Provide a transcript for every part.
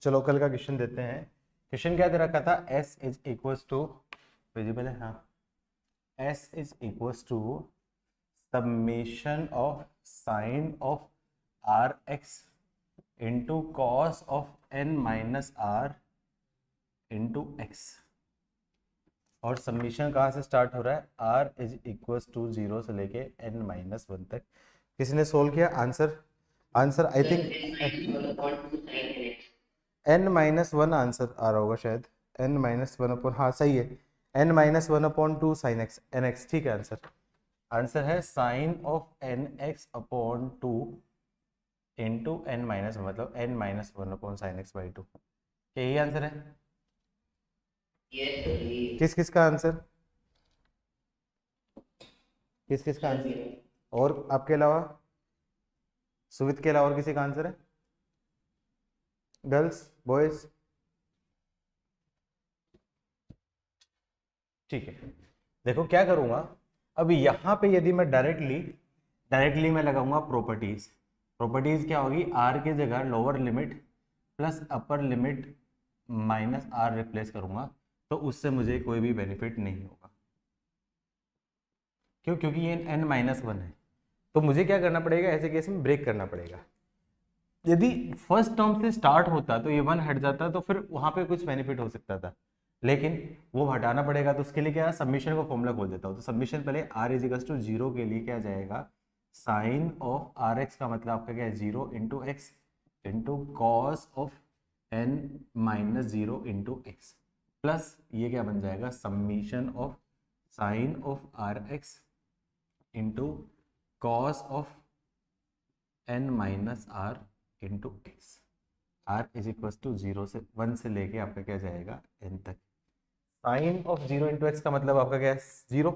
चलो कल का क्वेश्चन देते हैं। क्वेश्चन क्या दे रखा था, s is equals to, visible है हाँ, s is equals to summation of sine of r x into cos of n minus r into x. और समीशन कहाँ से स्टार्ट हो रहा है, r इज इक्वल्स टू 0 से लेके n माइनस 1 तक। किसी ने सोल्व किया? Answer answer I think n minus 1 answer आ रहा होगा शायद, n माइनस 1 अपॉन, हाँ सही है, n minus 1 upon 2 sine x n x, ठीक है आंसर। आंसर है sine of n x upon 2 into n minus, मतलब n minus 1 upon sine x by 2। यही आंसर है। किस किस का आंसर, किस किस का आंसर, और आपके अलावा, सुवित के अलावा और किसी का आंसर है? गर्ल्स, बॉयज, ठीक है। देखो क्या करूंगा, अभी यहाँ पे यदि मैं डायरेक्टली मैं लगाऊंगा प्रॉपर्टीज। प्रॉपर्टीज क्या होगी, आर की जगह lower limit plus upper limit minus r replace करूंगा, तो उससे मुझे कोई भी बेनिफिट नहीं होगा। क्यों? क्योंकि ये n माइनस 1 है, तो मुझे क्या करना पड़ेगा, ऐसे केस में ब्रेक करना पड़ेगा। यदि फर्स्ट टर्म से स्टार्ट होता तो ये 1 हट जाता, तो फिर वहां पे कुछ बेनिफिट हो सकता था, लेकिन वो हटाना पड़ेगा। तो उसके लिए क्या, सबमिशन को फॉर्मूला खोल देता हूँ। तो सबमिशन पहले r इज इक्वल टू 0 के लिए क्या जाएगा, साइन ऑफ आर एक्स का मतलब आपका क्या है 0 into x into cos of n minus 0 into x, plus ये क्या बन जाएगा, summation of sine of r x into cos of n minus r into x. R is equal to 0 से 1 से लेके आपका क्या जाएगा n तक। साइन ऑफ 0 इंटू एक्स का मतलब आपका क्या है 0,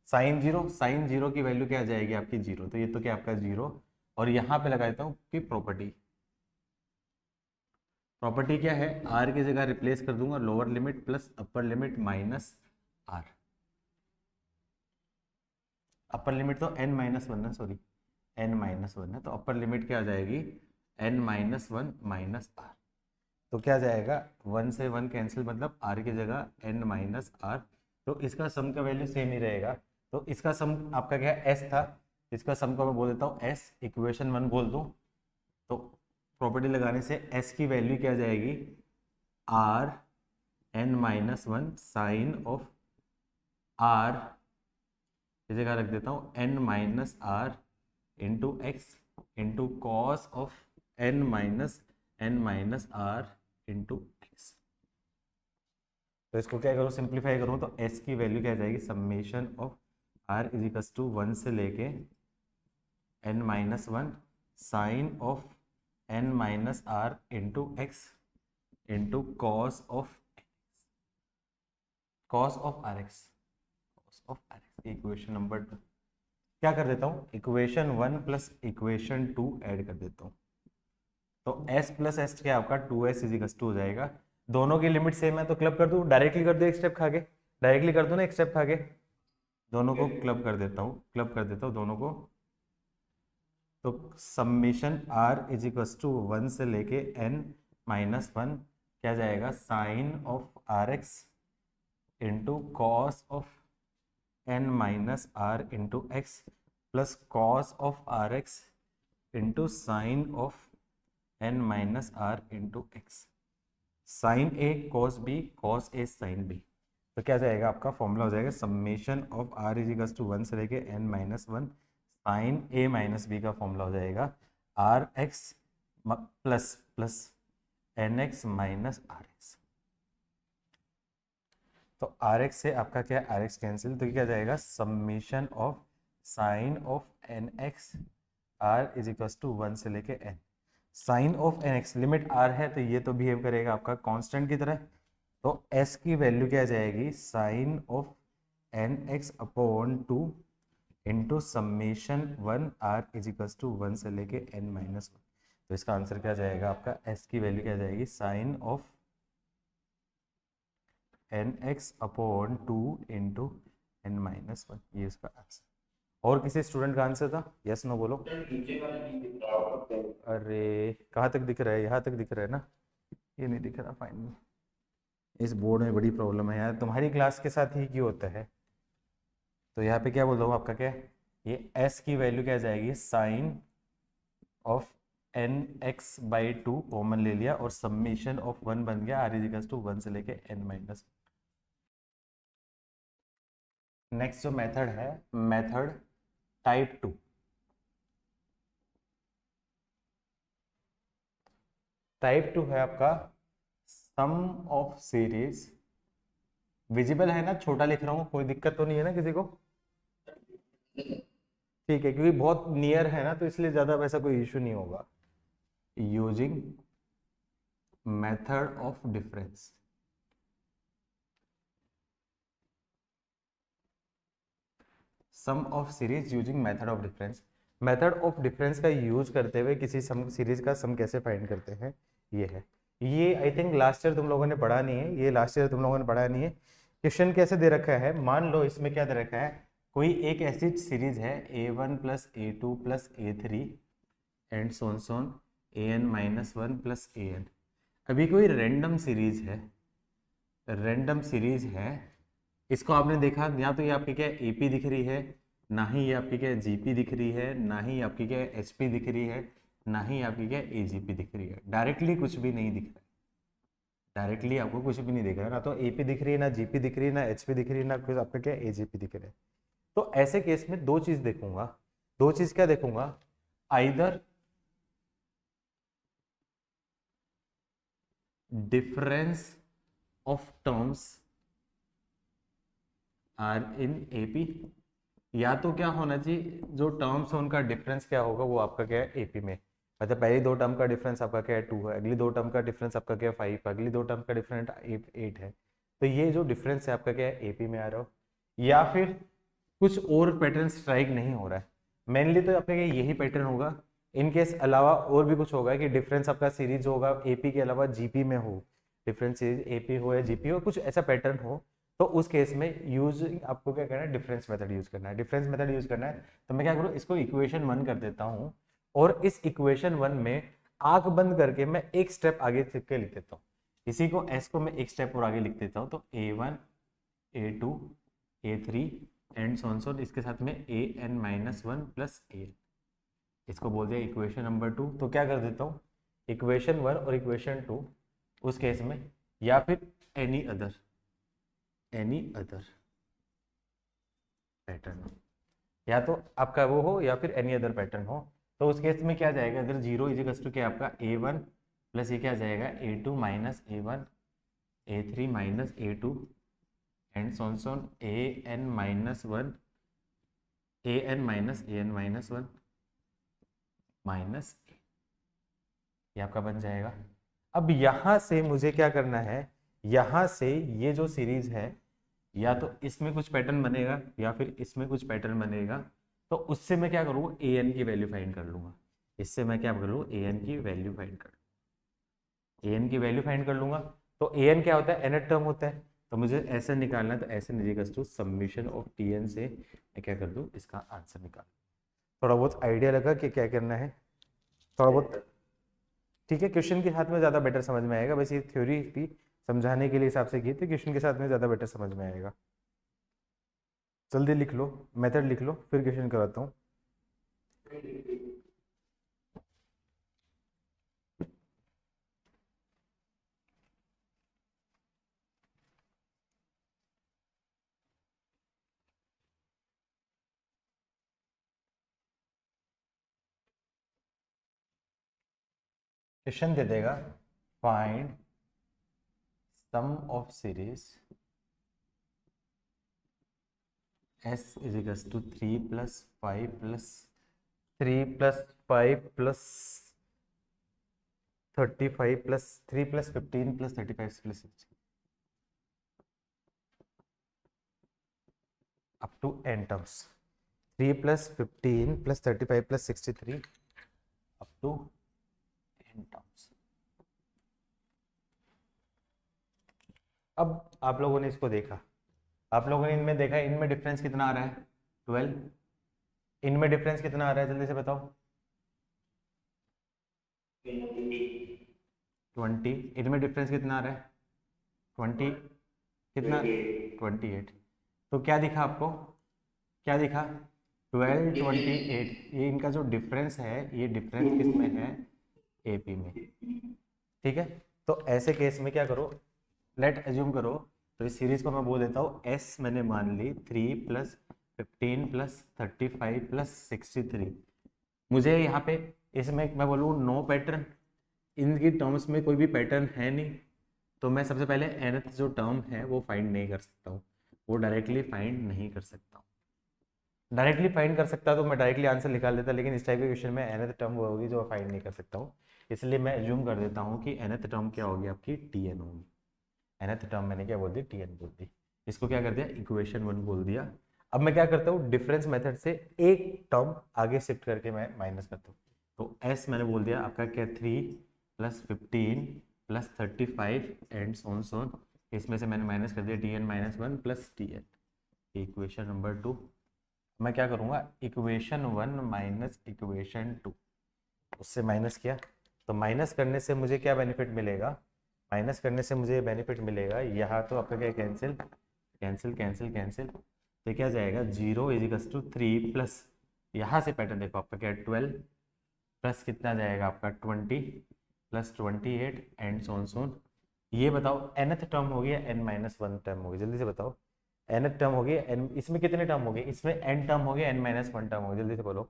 साइन जीरो की वैल्यू क्या आ जाएगी आपकी 0, तो ये तो क्या आपका 0। और यहाँ पे लगा देता हूँ कि प्रॉपर्टी क्या है, आर की जगह रिप्लेस कर दूंगा lower limit plus upper limit minus r. Upper limit तो n माइनस 1 है, सॉरी n माइनस 1 है, तो अपर लिमिट क्या आ जाएगी n माइनस 1 माइनस आर। तो क्या जाएगा, 1 से 1 कैंसिल, मतलब r की जगह n माइनस आर। तो इसका सम का वैल्यू सेम ही रहेगा। तो इसका सम आपका क्या s था, इसका सम को मैं बोल देता हूँ s, इक्वेशन 1 बोल दूँ। तो प्रॉपर्टी लगाने से s की वैल्यू क्या जाएगी, r n minus 1 sine of r की जगह रख देता हूँ n minus r into x into cos of n minus r into x. तो इसको क्या करूँ, सिंप्लीफाई करूँ तो s की वैल्यू क्या जाएगी, summation of r is equal to 1 से लेके n minus 1 sine of n minus r into x into cos of r x, cos of r x, equation number 2। क्या कर देता हूँ, इक्वेशन 1 प्लस इक्वेशन 2 ऐड कर देता हूँ। तो s प्लस एस क्या आपका 2s इज इक्वल टू हो जाएगा। दोनों की लिमिट सेम है तो क्लब कर दूँ, डायरेक्टली कर दो एक स्टेप खा के, डायरेक्टली कर दो ना एक स्टेप खा के, दोनों को क्लब कर देता हूँ, क्लब कर देता हूँ दोनों को। तो summation r is equal to 1 से लेके n माइनस 1 क्या जाएगा, sine of r x into cos of n minus r into x plus cos of r x into sine of n minus r into x. Sine a cos b, cos a sine b. तो क्या जाएगा आपका formula हो जाएगा summation of r is equal to 1 से लेके n minus 1 sign ए minus b का formula हो जाएगा r x plus plus n x minus r x. तो आर एक्स से आपका क्या है, आर एक्स कैंसिल, तो क्या जाएगा summation of sine of n x r is equal to 1 से लेके n। Sine of n x limit r है तो ये तो बिहेव करेगा आपका कांस्टेंट की तरह। तो s की वैल्यू क्या जाएगी, sine of n x upon 2 into summation 1 r is equal to 1 से लेके n माइनस 1। तो इसका आंसर क्या जाएगा आपका, s की वैल्यू क्या जाएगी, sine of n x upon 2 into n minus 1, ये इसका आंसर। और किसी स्टूडेंट का आंसर था, यस नो बोलो। अरे कहाँ तक दिख रहा है, यहाँ तक दिख रहा है ना, ये नहीं दिख रहा फाइनल। इस बोर्ड में बड़ी प्रॉब्लम है यार, तुम्हारी क्लास के साथ ही क्यों होता है। तो यहाँ पे क्या बोल रहा हूँ आपका क्या है? ये s की वैल्यू क्या जाएगी, sine of n x by two common ले लिया और समेशन ऑफ वन बन गया आर इजिकल्स टू वन से लेके n माइनस। नेक्स्ट जो मेथड है, method type two. Type two है आपका सम ऑफ सीरीज, विजिबल है ना, छोटा लिख रहा हूँ, कोई दिक्कत तो नहीं है ना किसी को? ठीक है, क्योंकि बहुत नियर है ना तो इसलिए ज्यादा वैसा कोई इशू नहीं होगा। Using method of difference, sum of series using method of difference. Method of difference का यूज करते हुए किसी सम सीरीज का सम कैसे फाइंड करते हैं, ये है। ये आई थिंक लास्ट ईयर तुम लोगों ने पढ़ा नहीं है, ये लास्ट ईयर तुम लोगों ने पढ़ा नहीं है। क्वेश्चन कैसे दे रखा है, मान लो इसमें क्या दे रखा है, कोई एक ऐसी सीरीज है a1 plus a2 plus a3 and so on so on an minus one plus an। अभी कोई रैंडम सीरीज है, रैंडम सीरीज है, इसको आपने देखा या तो ये आपकी क्या एपी दिख रही है, ना ही ये आपकी क्या जीपी दिख रही है, ना ही आपकी क्या एचपी दिख रही है, ना ही आपकी क्या एजीपी दिख रही है। डायरेक्टली कुछ भी नहीं दिख रहा है, डायरेक्टली आपको कुछ भी नहीं दिख रहा है, ना तो एपी दिख रही है, ना जीपी दिख रही है, ना एचपी दिख रही है, ना कुछ आपका क्या एजीपी दिख रहा है। तो ऐसे केस में दो चीज देखूंगा, दो चीज क्या देखूंगा, either difference of terms are in AP, या तो क्या होना चाहिए जो टर्म्स है उनका डिफरेंस क्या होगा वो आपका क्या है एपी में, मतलब पहली दो टर्म का डिफरेंस आपका क्या है 2 है, अगली दो टर्म का डिफरेंस आपका क्या है 5 है, अगली दो टर्म का डिफरेंस 8 है। तो ये जो डिफरेंस है आपका क्या है एपी में आ रहा हो, या फिर कुछ और पैटर्न स्ट्राइक नहीं हो रहा है। मेनली तो आपका क्या यही पैटर्न होगा, इन केस अलावा और भी कुछ होगा कि डिफरेंस आपका सीरीज होगा एपी के अलावा जीपी में हो, डिफरेंस सीरीज एपी हो या जीपी हो, कुछ ऐसा पैटर्न हो, तो उस केस में यूज आपको क्या करना है, डिफरेंस मेथड यूज करना है। डिफरेंस मेथड यूज करना है तो मैं क्या करूँ, इसको इक्वेशन 1 कर देता हूँ और इस इक्वेशन 1 में आंख बंद करके मैं एक स्टेप आगे लिख के लिख देता हूँ, इसी को एस को मैं एक स्टेप और आगे लिख देता हूँ। तो a1 a2 a3 and so on so, इसके साथ में an minus one plus an, इसको बोल दिया इक्वेशन नंबर 2। तो क्या कर देता हूँ, इक्वेशन 1 और इक्वेशन 2 उस केस में, या फिर एनी अदर पैटर्न हो, या तो आपका वो हो या फिर एनी अदर पैटर्न हो। तो उस केस में क्या जाएगा, अगर जीरो इज इक्वल टू क्या आपका a1 प्लस ये क्या जाएगा a2 minus a1 a3 minus a2 and so on so on an minus one an minus one minus, ये आपका बन जाएगा। अब यहां से मुझे क्या करना है, यहां से ये जो सीरीज है या तो इसमें कुछ पैटर्न बनेगा या फिर इसमें कुछ पैटर्न बनेगा, तो उससे मैं क्या करूँगा, ए एन की वैल्यू फाइंड कर लूंगा। इससे मैं क्या कर लूँ, ए एन की वैल्यू फाइंड कर, ए एन की वैल्यू फाइंड कर लूंगा। तो ए एन क्या होता है, एन टर्म होता है, तो मुझे ऐसे निकालना है, तो ऐसे निकल to summation of t n से मैं क्या कर दूँ, इसका आंसर निकाल। थोड़ा बहुत आइडिया लगा कि क्या करना है, थोड़ा बहुत ठीक है। क्वेश्चन के साथ में ज़्यादा बेटर समझ में आएगा, वैसे थ्योरी थी समझाने के लिए हिसाब से की थी, क्वेश्चन के साथ में ज़्यादा बेटर समझ में आएगा। जल्दी लिख लो, मेथड लिख लो, फिर क्वेश्चन कराता हूँ। क्वेश्चन दे देगा, find sum of series s is equal to 3 plus 5 plus 3 plus 5 plus 35 plus 3 plus 15 plus 35 plus 60 up to n terms, 3 plus 15 plus 35 plus 63 up to n terms. अब आप लोगों ने इसको देखा, आप लोगों ने इनमें देखा, इनमें डिफरेंस कितना आ रहा है 12, इनमें डिफरेंस कितना आ रहा है जल्दी से बताओ, 20, इनमें डिफरेंस कितना आ रहा है 20, कितना 28। तो क्या दिखा आपको, क्या दिखा 12 28, ये इनका जो डिफरेंस है ये डिफरेंस किस में है एपी में। ठीक है, तो ऐसे केस में क्या करो, लेट एज्यूम करो, तो इस सीरीज को मैं बोल देता हूँ एस, मैंने मान ली 3 प्लस 15 प्लस 35 प्लस 63। मुझे यहाँ पे इसमें मैं बोलूँ नो पैटर्न, इनकी टर्म्स में कोई भी पैटर्न है नहीं, तो मैं सबसे पहले nth जो टर्म है वो फाइंड नहीं कर सकता हूँ, वो डायरेक्टली फाइंड नहीं कर सकता हूँ। डायरेक्टली फाइंड कर सकता तो मैं डायरेक्टली आंसर निकाल देता, लेकिन इस टाइप के क्वेश्चन में nth टर्म वो होगी जो फाइंड नहीं कर सकता हूँ, इसलिए मैं एज्यूम कर देता हूँ कि nth टर्म क्या होगी आपकी tn होगी। nth टर्म मैंने क्या बोल दी tn बोल दी, इसको क्या कर दिया इक्वेशन 1 बोल दिया। अब मैं क्या करता हूँ डिफरेंस मेथड से एक टर्म आगे शिफ्ट करके मैं माइनस करता हूँ, तो s मैंने बोल दिया आपका क्या 3 प्लस 15 प्लस 35 एंड सोन, इसमें से मैंने माइनस कर दिया tn minus 1 plus tn, equation number 2। मैं क्या करूँगा इक्वेशन 1 माइनस इक्वेशन 2, उससे माइनस किया, तो माइनस करने से मुझे क्या बेनिफिट मिलेगा, माइनस करने से मुझे बेनिफिट मिलेगा यहाँ तो आपका क्या कैंसिल कैंसिल कैंसिल कैंसिल, तो क्या जाएगा 0 इजिकल्स टू 3 प्लस यहाँ से पैटर्न देखो आपका क्या 12 प्लस कितना जाएगा आपका 20 प्लस 28 एंड सोन। ये बताओ nth टर्म होगी या n माइनस 1 टर्म होगी, जल्दी से बताओ। nth टर्म होगी n, इसमें कितने टर्म होंगे, इसमें n टर्म होगी n माइनस 1 टर्म होगी, जल्दी से बोलो,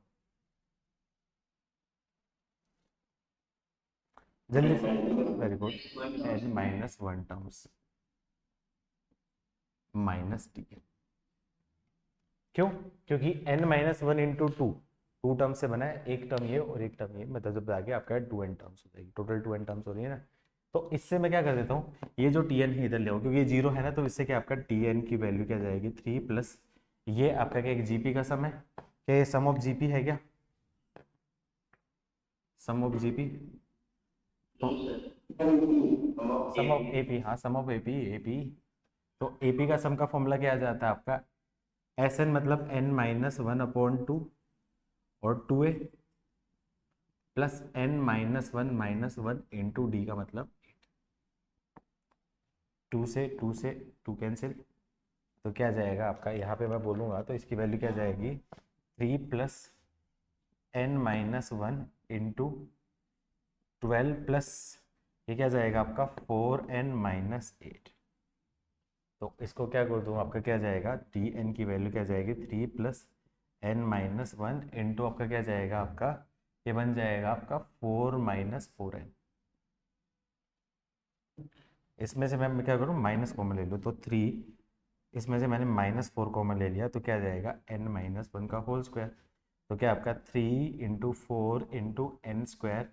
जल्दी से। Very good, n minus 1 terms minus T. क्यों, क्योंकि n minus 1 into two term से बना है, एक टर्म ये और एक टर्म ये, मतलब जब आगे आपका 2n टर्म्स हो जाएगी, टोटल 2n टर्म्स हो रही है ना। तो इससे मैं क्या कर देता हूँ, ये जो tn है इधर ले आओ, क्योंकि ये जीरो है ना, तो इससे क्या आपका tn की वैल्यू क्या जाएगी 3 प्लस ये आपका क्या एक जीपी का सम है, क्या ये सम ऑफ जीपी है क्या, सम ऑफ जीपी, तो सम ऑफ एपी, हाँ सम ऑफ एपी एपी, तो एपी का सम का फॉर्मूला क्या आ जाता है आपका एस एन मतलब n माइनस 1 अपॉन 2 और 2a plus n minus one into D का मतलब 2 से 2 कैंसिल, तो क्या जाएगा आपका यहाँ पे मैं बोलूँगा तो इसकी वैल्यू क्या जाएगी 3 plus n minus 1 into 12 plus ये क्या जाएगा आपका 4n माइनस 8, तो इसको क्या कर दूँ आपका क्या जाएगा टी एन की वैल्यू क्या जाएगी 3 प्लस n माइनस 1 इंटू आपका क्या जाएगा आपका ये बन जाएगा आपका 4 माइनस 4n, इसमें से मैं क्या करूँ माइनस कॉमन ले लूँ, तो 3 इसमें से मैंने माइनस 4 कॉमन ले लिया, तो क्या जाएगा n माइनस 1 का होल स्क्वायर, तो क्या आपका 3 into 4 into n square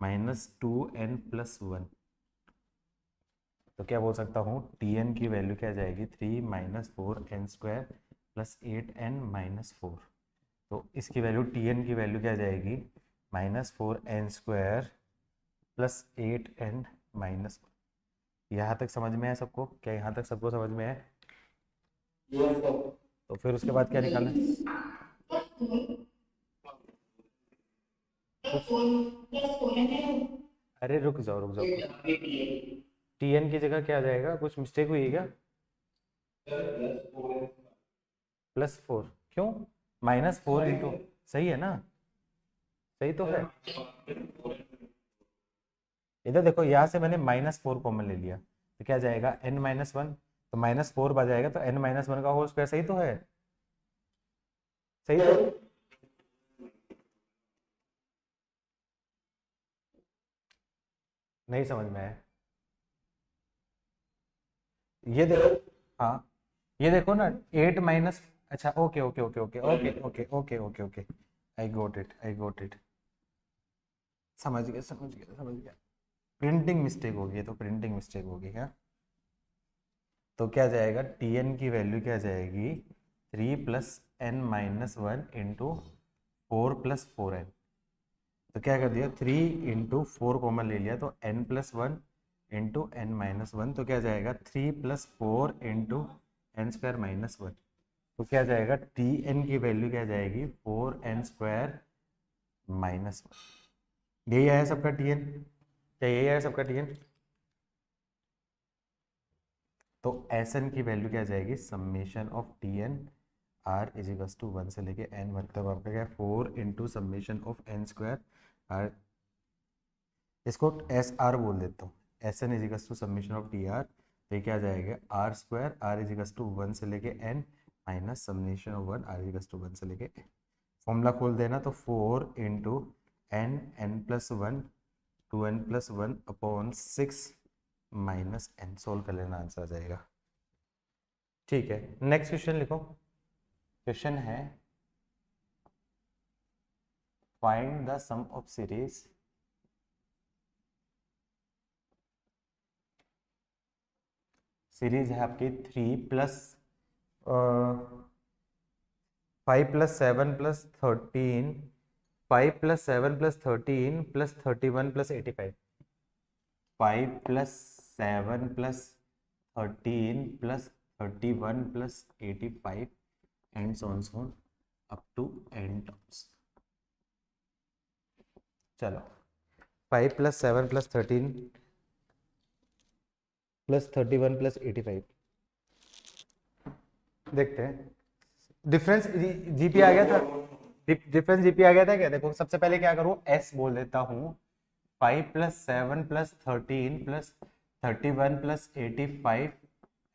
minus 2n plus 1, तो क्या बोल सकता हूँ tn की वैल्यू क्या जाएगी 3 minus 4n square plus 8n minus 4, तो इसकी वैल्यू tn की वैल्यू क्या जाएगी -4n square plus 8n minus. यहाँ तक समझ में है सबको, क्या यहाँ तक सबको समझ में है? तो फिर उसके बाद क्या निकालना है? अरे रुक जाओ रुक जाओ, टीएन की जगह क्या आ जाएगा, कुछ मिस्टेक हुई है क्या? +4, क्यों -4 इंटू, सही है ना, सही तो है। इधर देखो यहाँ से मैंने -4 कॉमन ले लिया, तो क्या जाएगा n माइनस 1, तो -4 बच जाएगा, तो n माइनस 1 का होल स्क्वायर, सही तो है, सही तो, नहीं समझ में आया, ये देखो, हाँ ये देखो ना 8 माइनस, अच्छा okay okay okay okay okay okay okay okay okay, I got it I got it, समझ गया समझ गया समझ गया, प्रिंटिंग मिस्टेक होगी, तो प्रिंटिंग मिस्टेक होगी क्या, तो क्या जाएगा tn की वैल्यू क्या जाएगी 3 plus n minus 1 into 4 plus 4n, तो क्या कर दिया 3 इंटू 4 कॉमन ले लिया, तो n plus 1 into n minus 1, तो क्या जाएगा 3 plus 4 into n square minus 1, तो क्या जाएगा टी एन की वैल्यू क्या जाएगी 4n स्क्वायर माइनस 1, यही आया सबका टी एन। क्या यही है सबका टीएन? तो एस एन की वैल्यू क्या जाएगी, summation of t n r is equal to 1 से लेके एन, मतलब आपका क्या 4 into summation of n square r, इसको एस आर बोल देता हूँ, s n is equal to summation of t r, तो ये क्या जाएगा r square, r is equal to 1 से लेके n minus summation of 1 r is equal to 1 से लेके एन। फॉर्मूला खोल देना तो 4 into n n plus 1 two n plus 1 upon 6 minus n, solve कर लेना, आंसर आ जाएगा। ठीक है, नेक्स्ट क्वेश्चन लिखो। क्वेश्चन है find the sum of series series है आपकी 3 plus 5 plus 7 plus 13, 5 plus 7 plus 13 plus 31 plus 85, 5 plus 7 plus 13 plus 31 plus 85 and so on so on up to n terms। चलो 5 प्लस 7 प्लस 13 प्लस 31 प्लस 85 देखते हैं। Difference GP आ गया था, difference GP आ गया था क्या? देखो सबसे पहले क्या करूं, एस बोल देता हूं, 5 plus 7 plus 13 plus 31 plus 85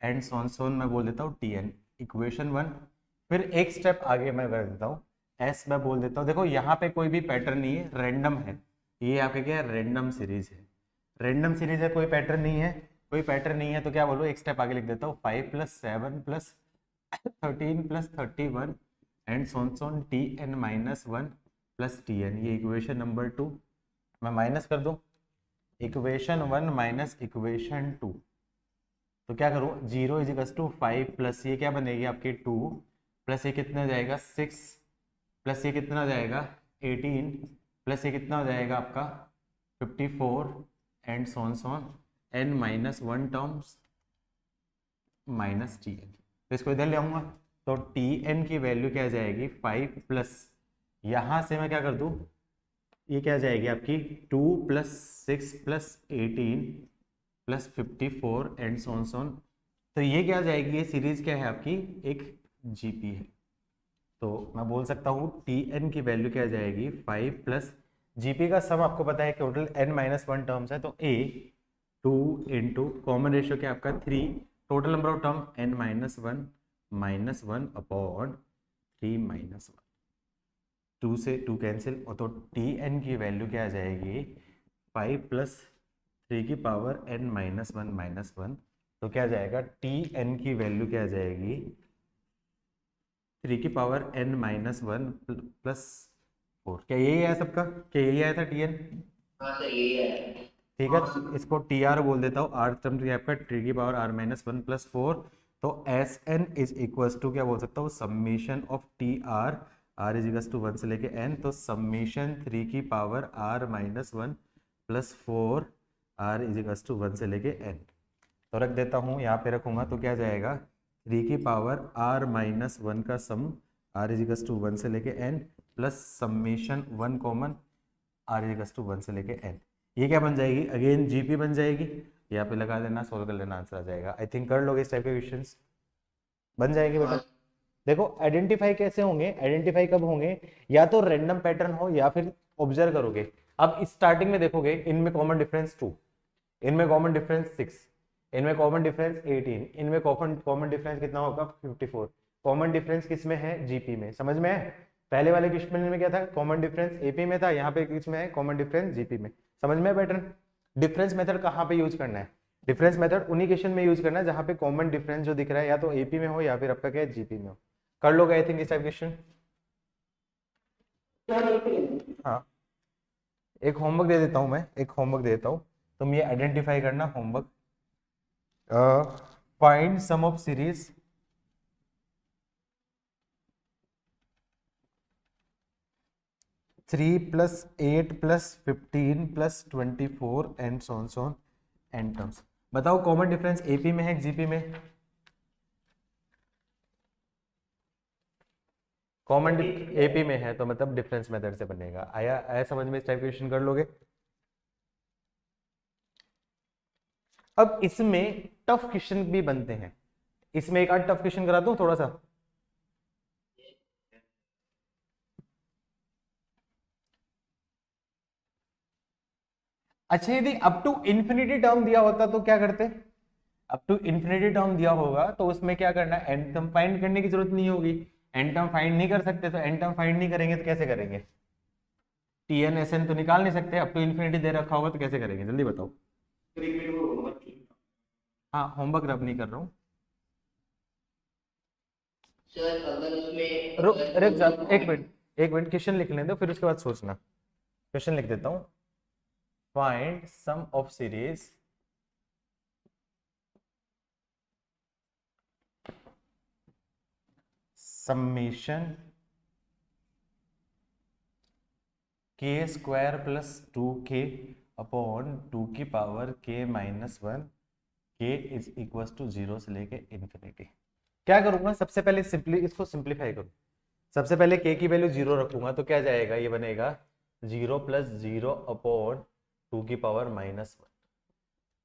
and so on मैं बोल देता हूँ टी एन, इक्वेशन 1। फिर एक स्टेप आगे मैं कर देता हूँ, एस मैं बोल देता हूँ। देखो यहाँ पे कोई भी पैटर्न नहीं है, रैंडम है, ये आपके क्या है, रैंडम सीरीज है, रैंडम सीरीज है, कोई पैटर्न नहीं है, कोई पैटर्न नहीं है, तो क्या बोलो, एक स्टेप आगे लिख देता हूँ, 5 plus 7 plus 13 plus 31 and so on t n minus 1 plus t n, ये इक्वेशन नंबर 2। मैं माइनस कर दूं, इक्वेशन 1 माइनस इक्वेशन 2, तो क्या करूँ, 0 इज इक्वल टू 5 प्लस ये क्या बनेगी आपकी 2 प्लस ये कितना हो जाएगा 6 प्लस ये कितना हो जाएगा 18 प्लस ये कितना हो जाएगा आपका 54 and so on n minus 1 terms minus t n, तो इसको इधर ले आऊंगा, तो टी एन की वैल्यू क्या जाएगी 5 प्लस, यहाँ से मैं क्या कर दूँ, ये क्या जाएगी आपकी 2 प्लस 6 प्लस 18 प्लस 54 एंड सोन, तो ये क्या जाएगी, ये सीरीज क्या है आपकी, एक जीपी है, तो मैं बोल सकता हूँ टी एन की वैल्यू क्या जाएगी 5 प्लस जीपी का सम आपको पता है टोटल n माइनस 1 टर्म्स है, तो ए 2 इंटू कॉमन रेशियो क्या आपका 3, total number of term n minus one upon 3 minus 1, 2 से 2 कैंसिल, और तो टी एन की वैल्यू क्या आ जाएगी 5 प्लस 3 की पावर n माइनस वन, तो क्या जाएगा टी एन की वैल्यू क्या आ जाएगी 3 की पावर n माइनस 1 प्लस 4। क्या यही है सबका, क्या यही आया था टी एन? हाँ सर यही है। ठीक है, तो इसको टी आर बोल देता हूँ, आर टर्म तो आपका 3 की पावर r माइनस 1 प्लस 4, तो s n is equal to क्या बोल सकता हूँ, summation of t r, r is equal to 1 से लेके n, तो समेशन 3 की power r minus 1 plus 4 r is equal to 1 से लेके n, तो रख देता हूँ, यहाँ पे रखूंगा, तो क्या जाएगा 3 की पावर r माइनस 1 का sum r is equal to 1 से लेके n plus summation 1 common r is equal to 1 से लेके n, ये क्या बन जाएगी, अगेन जीपी बन जाएगी, यहाँ पे लगा देना, सोल्व कर लेना, आंसर आ जाएगा। आई थिंक कर लोगे इस टाइप के क्वेश्चंस, बन जाएंगे बेटा। देखो आइडेंटिफाई कैसे होंगे, आइडेंटिफाई कब होंगे, या तो रैंडम पैटर्न हो या फिर ऑब्जर्व करोगे। अब स्टार्टिंग में देखोगे, इनमें कॉमन डिफरेंस 2, इनमें कॉमन डिफरेंस 6, इनमें कॉमन डिफरेंस 18, इनमें कॉमन डिफरेंस कितना होगा 54, कॉमन डिफरेंस किस में है, जीपी में, समझ में है? पहले वाले क्वेश्चन में क्या था, कॉमन डिफरेंस एपी में था, यहाँ पे किसमें है, कॉमन डिफरेंस जीपी में, समझ में पैटर्न? डिफरेंस मेथड कहाँ पे यूज करना है, डिफरेंस मेथड उन्हीं क्वेश्चन में यूज करना है जहाँ पे कॉमन डिफरेंस जो दिख रहा है या तो एपी में हो या फिर आपका क्या है जीपी में हो। कर लोगे आई थिंक इस टाइप क्वेश्चन। हाँ, एक होमवर्क दे देता हूँ मैं, एक होमवर्क दे देता हूँ, तुम ये आइडेंटिफाई करना homework, find sum of series 3 plus 8 plus 15 plus 24 and so on n terms. बताओ कॉमन डिफरेंस एपी में है जीपी में? कॉमन एपी में है, तो मतलब डिफरेंस मेथड से बनेगा। आया आया समझ में, इस टाइप क्वेश्चन कर लोगे? अब इसमें टफ क्वेश्चन भी बनते हैं, इसमें एक आध टफ क्वेश्चन करा दूं थोड़ा सा। अच्छा यदि अप टू इन्फिनिटी टर्म दिया होता तो क्या करते? अप टू इन्फिनिटी टर्म दिया होगा तो उसमें क्या करना है, एन टर्म फाइंड करने की जरूरत नहीं होगी। एन टर्म फाइंड नहीं कर सकते तो एन टर्म फाइंड नहीं करेंगे तो कैसे करेंगे? टी एन एस एन तो निकाल नहीं सकते, अप टू इन्फिनिटी दे रखा होगा तो कैसे करेंगे, जल्दी बताओ। हाँ होमवर्क रब नहीं कर रहा हूँ। सर अगर उसमें रुक रुक जा, एक मिनट क्वेश्चन लिख लें दो फिर उसके बाद सोचना। क्वेश्चन लिख देता हूँ। Find sum of series summation k square plus 2k upon 2 की power k minus 1 k is equal to 0 से लेके इन्फिनिटी। क्या करूंगा, सबसे पहले इसको सिंप्लीफाई करूँ। सबसे पहले k की वैल्यू 0 रखूंगा तो क्या जाएगा, ये बनेगा 0 प्लस 0 अपॉन 2 की पावर माइनस 1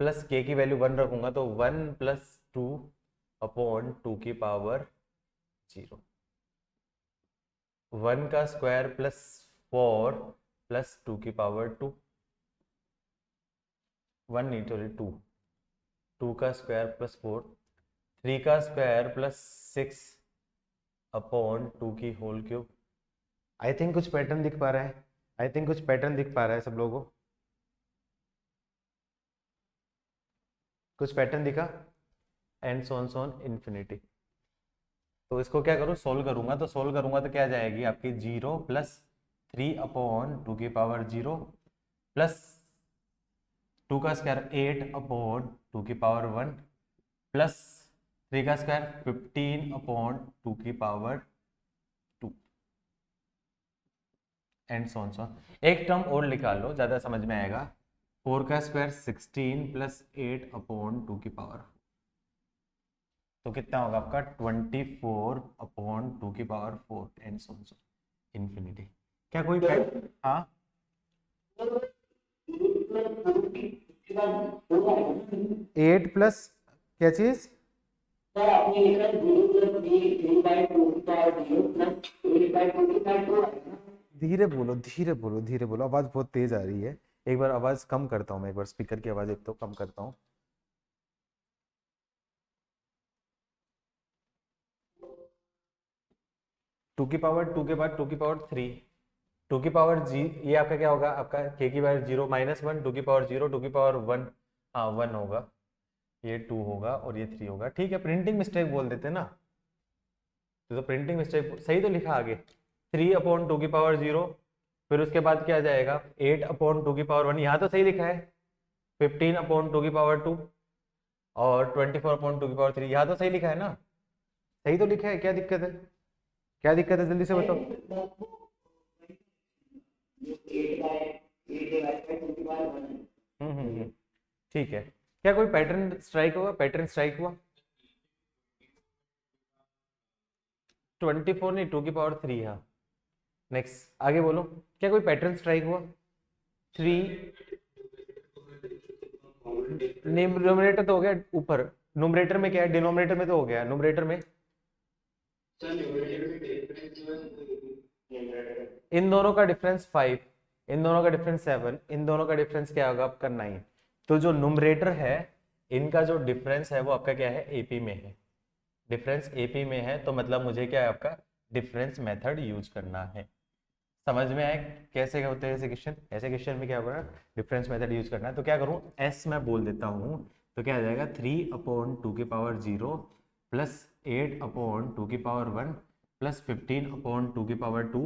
प्लस k की वैल्यू 1 रखूंगा तो 1 प्लस 2 अपॉन 2 की पावर 0। 1 का स्क्वायर प्लस 4 प्लस 2 की पावर 2, 1 नहीं सॉरी 2, 2 का स्क्वायर प्लस 4, 3 का स्क्वायर प्लस 6 अपॉन 2 की होल क्यूब। आई थिंक कुछ पैटर्न दिख पा रहा है, आई थिंक कुछ पैटर्न दिख पा रहा है सब लोगों को, कुछ पैटर्न दिखा, एंड सोन इन्फिनिटी। तो इसको क्या करूँ, सोल्व करूंगा तो क्या जाएगी आपकी 0 प्लस 3 अपॉन 2 की पावर 0 प्लस 2 का स्क्वायर 8 अपॉन 2 की पावर 1 प्लस 3 का स्क्वायर 15 अपॉन 2 की पावर 2 एंड सोन। एक टर्म और निकाल लो, ज़्यादा समझ में आएगा। 4 का स्क्वायर 16 प्लस 8 अपॉन 2 की पावर, तो कितना होगा आपका 24 अपॉन 2 की पावर 4 एंड सोन इन्फिनिटी। क्या कोई हाँ 8 प्लस क्या चीज? सर आपने लिखा 0 + 3/2 धीरे बोलो, आवाज बहुत तेज आ रही है। एक बार आवाज कम करता हूँ मैं, एक बार स्पीकर की आवाज एक तो कम करता हूँ। टू की पावर 2 के बाद 2 की पावर 3, 2 की पावर जी, ये आपका क्या होगा, आपका k की पावर 0 माइनस 1, 2 की पावर 0, 2 की पावर 1, हाँ 1 होगा, ये 2 होगा और ये 3 होगा। ठीक है, प्रिंटिंग मिस्टेक बोल देते ना, तो प्रिंटिंग मिस्टेक सही तो लिखा आगे 3 अपॉन 2 की पावर 0, फिर उसके बाद क्या जाएगा 8 अपॉन 2 की पावर 1, यहाँ तो सही लिखा है 15 अपॉन 2 की पावर 2 और 24 अपॉन 2 की पावर 3, यहाँ तो सही लिखा है ना, सही तो लिखा है, क्या दिक्कत है, क्या दिक्कत है जल्दी से बताओ। ठीक है, क्या कोई पैटर्न स्ट्राइक हुआ, पैटर्न स्ट्राइक हुआ? 24 नहीं 2 की पावर 3 है। नेक्स्ट आगे बोलो, क्या कोई पैटर्न स्ट्राइक हुआ? 3 न्यूमरेटर तो हो गया ऊपर, न्यूमरेटर में क्या है, डिनोमिनेटर में तो हो गया, न्यूमरेटर में इन दोनों का डिफरेंस 5, इन दोनों का डिफरेंस 7, इन दोनों का डिफरेंस क्या होगा आपका 9। तो जो न्यूमरेटर है इनका जो डिफरेंस है वो आपका क्या है, एपी में है, डिफरेंस एपी में है, तो मतलब मुझे क्या है आपका डिफरेंस मेथड यूज करना है। समझ में आए कैसे होते हैं ऐसे क्वेश्चन, ऐसे क्वेश्चन में क्या होगा, डिफरेंस मेथड यूज करना है। तो क्या करूं, एस मैं बोल देता हूं, तो क्या आ जाएगा 3 अपॉन 2 की पावर 0 प्लस 8 अपॉन 2 की पावर 1 प्लस 15 अपॉन 2 की पावर 2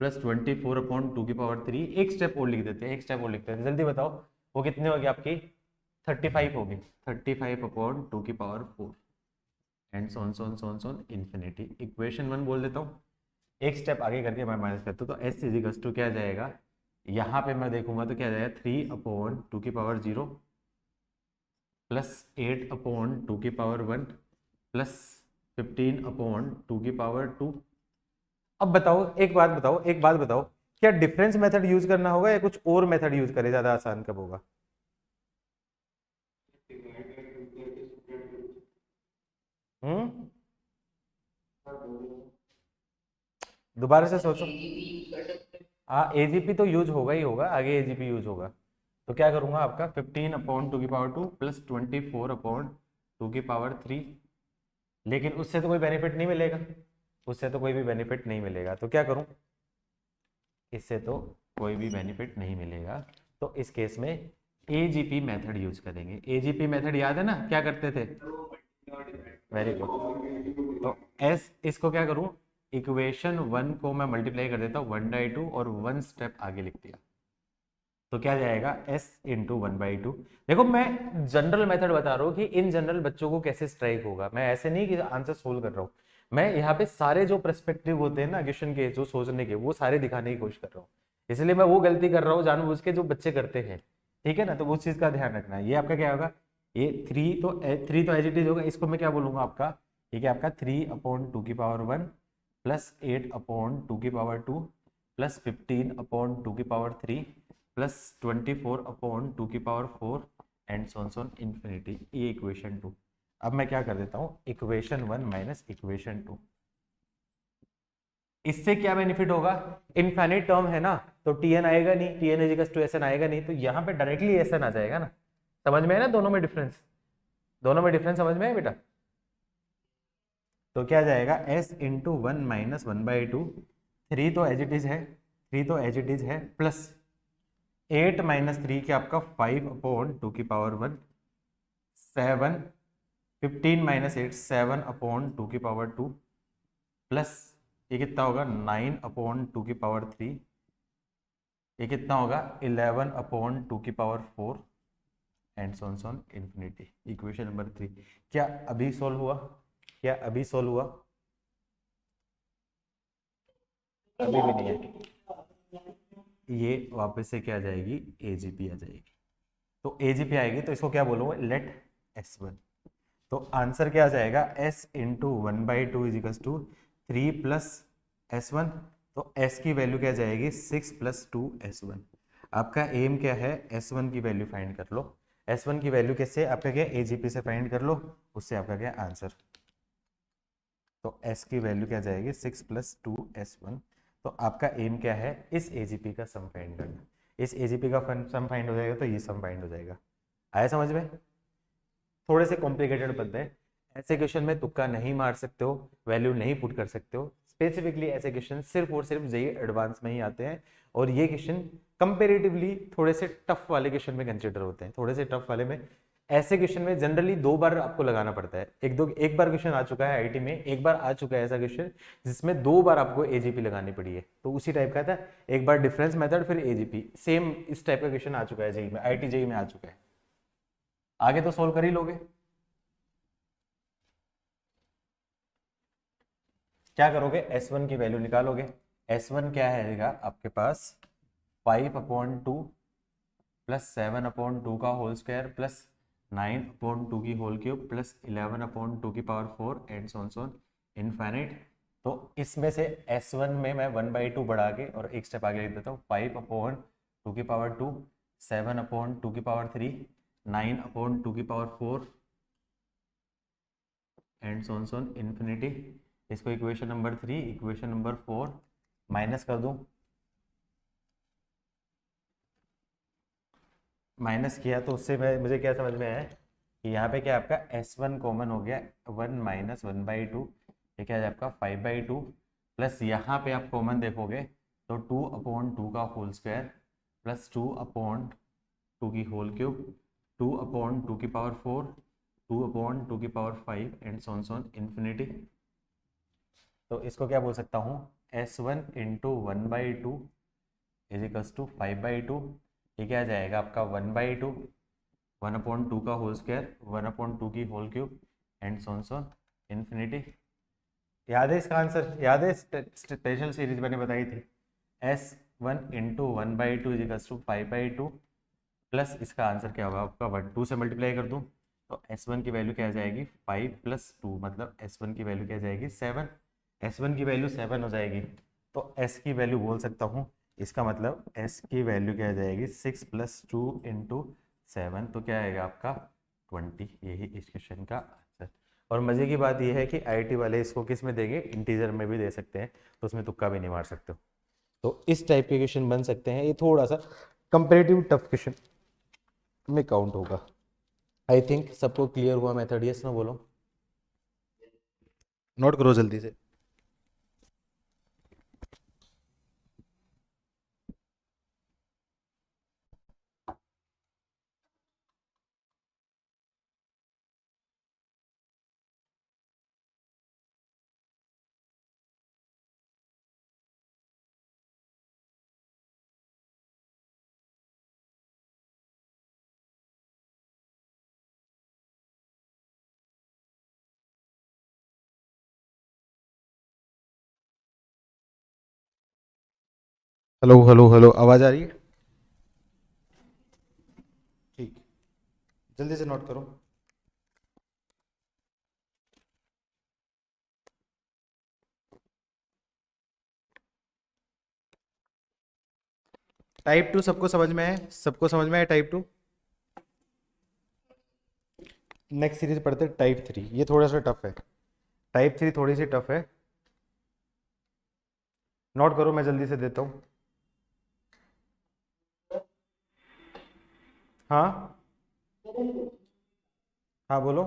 प्लस 24 अपॉन 2 की पावर 3। एक स्टेप और लिख देते हैं, एक स्टेप और लिखते हैं, जल्दी बताओ वो कितनी होगी आपकी, 35 होगी, 35 अपॉन 2 की power 4 and so on infinity. Equation 1 बोल देता हूँ, एक स्टेप आगे करके मैं माइनस करता हूँ, तो एस इजिकल्स टू क्या जाएगा, यहाँ पे मैं देखूंगा तो क्या जाएगा 3 अपॉन 2 की पावर 0 प्लस 8 अपॉन 2 की पावर 1 प्लस 15 अपॉन 2 की पावर 2। अब बताओ एक बात बताओ, एक बात बताओ, क्या डिफरेंस मेथड यूज करना होगा या कुछ और मेथड यूज करें, ज्यादा आसान कब होगा? दोबारा से सोचो। एजीपी यूज कर सकते हैं। हाँ एजीपी तो यूज होगा ही होगा, आगे एजीपी यूज होगा। तो क्या करूंगा आपका 15/2 प्लस 24/2 लेकिन उससे तो कोई बेनिफिट नहीं मिलेगा, उससे तो कोई भी बेनिफिट नहीं मिलेगा, तो क्या करूं, इससे तो कोई भी बेनिफिट नहीं मिलेगा। तो इस केस में एजीपी मेथड यूज करेंगे। एजीपी मेथड याद है ना, क्या करते थे? Very good. तो एस इसको क्या करूं, इक्वेशन 1 को मैं मल्टीप्लाई कर देता हूँ 1/2 और 1 स्टेप आगे लिख दिया, तो क्या जाएगा s इंटू 1/2। देखो मैं जनरल मेथड बता रहा हूँ कि इन जनरल बच्चों को कैसे स्ट्राइक होगा, मैं ऐसे नहीं कि आंसर सोल्व कर रहा हूँ, मैं यहाँ पे सारे जो पर्सपेक्टिव होते हैं ना क्वेश्चन के, जो सोचने के, वो सारे दिखाने की कोशिश कर रहा हूँ। इसलिए मैं वो गलती कर रहा हूँ जानबूझ के जो बच्चे करते हैं, ठीक है ना, तो उस चीज का ध्यान रखना है। ये आपका क्या होगा, ये 3 तो एज इट इज होगा, इसको मैं क्या बोलूंगा आपका, ठीक है, आपका 3/2 plus 8/2 plus 15/2 plus 24/2 and so on infinity, ये इक्वेशन 2। अब मैं क्या कर देता हूँ, इक्वेशन 1 माइनस इक्वेशन 2। इससे क्या बेनिफिट होगा, इनफाइनाइट टर्म है ना, तो टीएन आएगा नहीं, टीएन इज टू एसएन आएगा नहीं, तो यहाँ पे डायरेक्टली एसएन आ जाएगा ना। समझ में है ना दोनों में डिफरेंस, दोनों में डिफरेंस समझ में है बेटा? तो क्या जाएगा s इंटू 1 - 1/2, 3 तो एज इट इज है, 3 तो एज इट इज है, प्लस 8 - 3 के आपका 5/2 7, 15 - 8 7/2 प्लस ये कितना होगा 9/2, ये कितना होगा 11/2 and so on infinity, equation number 3। क्या अभी सोल्व हुआ, क्या अभी सोल्व हुआ? अभी भी नहीं है। ये वापस से क्या आ जाएगी, एजीपी आ जाएगी। तो एजीपी आएगी तो इसको क्या बोलूंगा, लेट S1। तो आंसर क्या आ जाएगा, s into 1/2 equals to 3 plus S1। तो s की वैल्यू क्या जाएगी, 6 + 2S1। आपका एम क्या है, S1 की वैल्यू फाइंड कर लो। S1 की वैल्यू कैसे, आपका क्या एजीपी से फाइंड कर लो, उससे आपका क्या आंसर। तो s की वैल्यू क्या जाएगी, 6 + 2S1। तो आपका एम क्या है, इस एजीपी का सम फाइंड करना। इस एजीपी का सम फाइंड हो जाएगा तो ये सम फाइंड हो जाएगा। आया समझ में? थोड़े से कॉम्प्लिकेटेड बनते हैं, ऐसे क्वेश्चन में तुक्का नहीं मार सकते हो, वैल्यू नहीं पुट कर सकते हो। स्पेसिफिकली ऐसे क्वेश्चन सिर्फ और सिर्फ जेईई एडवांस में ही आते हैं, और ये क्वेश्चन कंपेरेटिवली थोड़े से टफ वाले क्वेश्चन में कंसिडर होते हैं। थोड़े से टफ वाले में, ऐसे क्वेश्चन में जनरली 2 बार आपको लगाना पड़ता है। एक बार क्वेश्चन आ चुका है आईआईटी में, एक बार आ चुका है ऐसा क्वेश्चन जिसमें 2 बार आपको एजीपी लगानी पड़ी है, तो उसी टाइप का था। एक बार डिफरेंस मेथड फिर एजीपी, सेम इस टाइप का क्वेश्चन आ चुका है जेईई में, आईआईटी जेईई में आ चुका है। आगे तो सोल्व कर ही लोगे। क्या करोगे, S1 की वैल्यू निकालोगे। S1 क्या है आपके पास, 5/2 प्लस 7/2 का होल स्क्वायर प्लस 9/2 की whole cube plus 11/2 and so on infinite. तो इसमें से S1 में मैं 1/2 बढ़ा के और एक स्टेप आगे लिख देता हूँ, 5/2 7/2 9/2 एंड सोन इन्फिनिटी। इसको equation number 3 equation number 4 minus कर दूं, माइनस किया तो उससे मुझे क्या समझ में आया कि यहाँ पे क्या आपका S1 कॉमन हो गया, 1 - 1/2, ये क्या है आपका 5/2, प्लस यहाँ पे आप कॉमन देखोगे तो 2/2 का होल स्क्वायर प्लस 2/2 की whole cube 2/2 2/2 and so on infinity. तो इसको क्या बोल सकता हूँ, S1 इंटू 1/2 इजिकल्स टू 5/2। ये क्या आ जाएगा आपका 1/2, 1/2 का होल स्क्वायर 1/2 की whole cube and so on infinity. याद है इसका आंसर, याद है स्पेशल सीरीज मैंने बताई थी, S1 into 1/2 equals to 5/2 plus इसका आंसर क्या होगा आपका 1/2 से मल्टीप्लाई कर दूं तो S1 की वैल्यू क्या आ जाएगी 5 + 2, मतलब S1 की वैल्यू क्या आ जाएगी 7। S1 की वैल्यू 7 हो जाएगी, तो S की वैल्यू बोल सकता हूँ, इसका मतलब S की वैल्यू क्या आ जाएगी 6 + 2 × 7, तो क्या आएगा आपका 20। यही इस क्वेश्चन का आंसर। और मज़े की बात यह है कि आईआईटी वाले इसको किस में देंगे, इंटीजर में भी दे सकते हैं, तो उसमें तुक्का भी नहीं मार सकते हो। तो इस टाइप के क्वेश्चन बन सकते हैं, ये थोड़ा सा कंपेरेटिव टफ क्वेश्चन में काउंट होगा। आई थिंक सबको क्लियर हुआ मेथड, यस ना बोलो, नोट करो जल्दी से। हेलो हेलो हेलो, आवाज आ रही है? ठीक, जल्दी से नोट करो। टाइप 2 सबको समझ में है? सबको समझ में है टाइप 2? नेक्स्ट सीरीज पढ़ते हैं टाइप 3, ये थोड़ा सा टफ है। टाइप 3 थोड़ी सी टफ है, नोट करो, मैं जल्दी से देता हूँ। हाँ हाँ बोलो।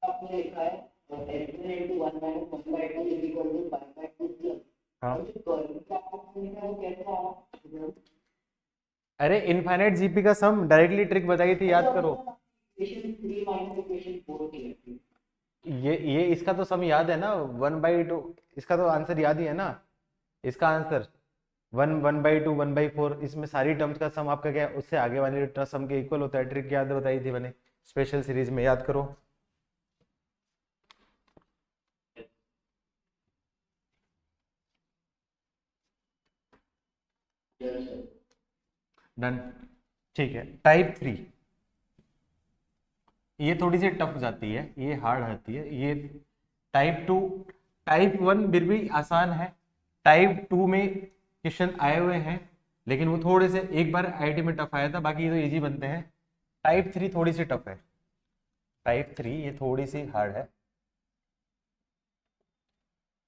आपने लिखा है n into 1 minus 1 by 2 is equal to 5 by 2 plus हाँ, और जो कर्व का आपने लिखा है वो कैसे आया? अरे इनफाइनाइट जीपी का सम, डायरेक्टली ट्रिक बताई थी, याद करो। इक्वेशन 3 माइनस इक्वेशन 4 की है। ये इसका तो सम याद है ना, 1/2, इसका तो आंसर याद ही है ना। इसका आंसर 1/2 1/4, इसमें सारी टर्म्स का सम आपका क्या है, उससे आगे वाले सम के इक्वल होता है। ट्रिक याद बताई थी मैंने स्पेशल सीरीज में, याद करो। डन, ठीक है। टाइप 3 ये थोड़ी सी टफ जाती है, ये हार्ड आती है ये। टाइप 2, टाइप 1 फिर भी आसान है, टाइप 2 में क्वेश्चन आए हुए हैं, लेकिन वो थोड़े से एक बार आईआईटी में टफ आया था, बाकी ये तो इजी बनते हैं। टाइप 3 थोड़ी सी टफ है, टाइप 3 ये थोड़ी सी हार्ड है।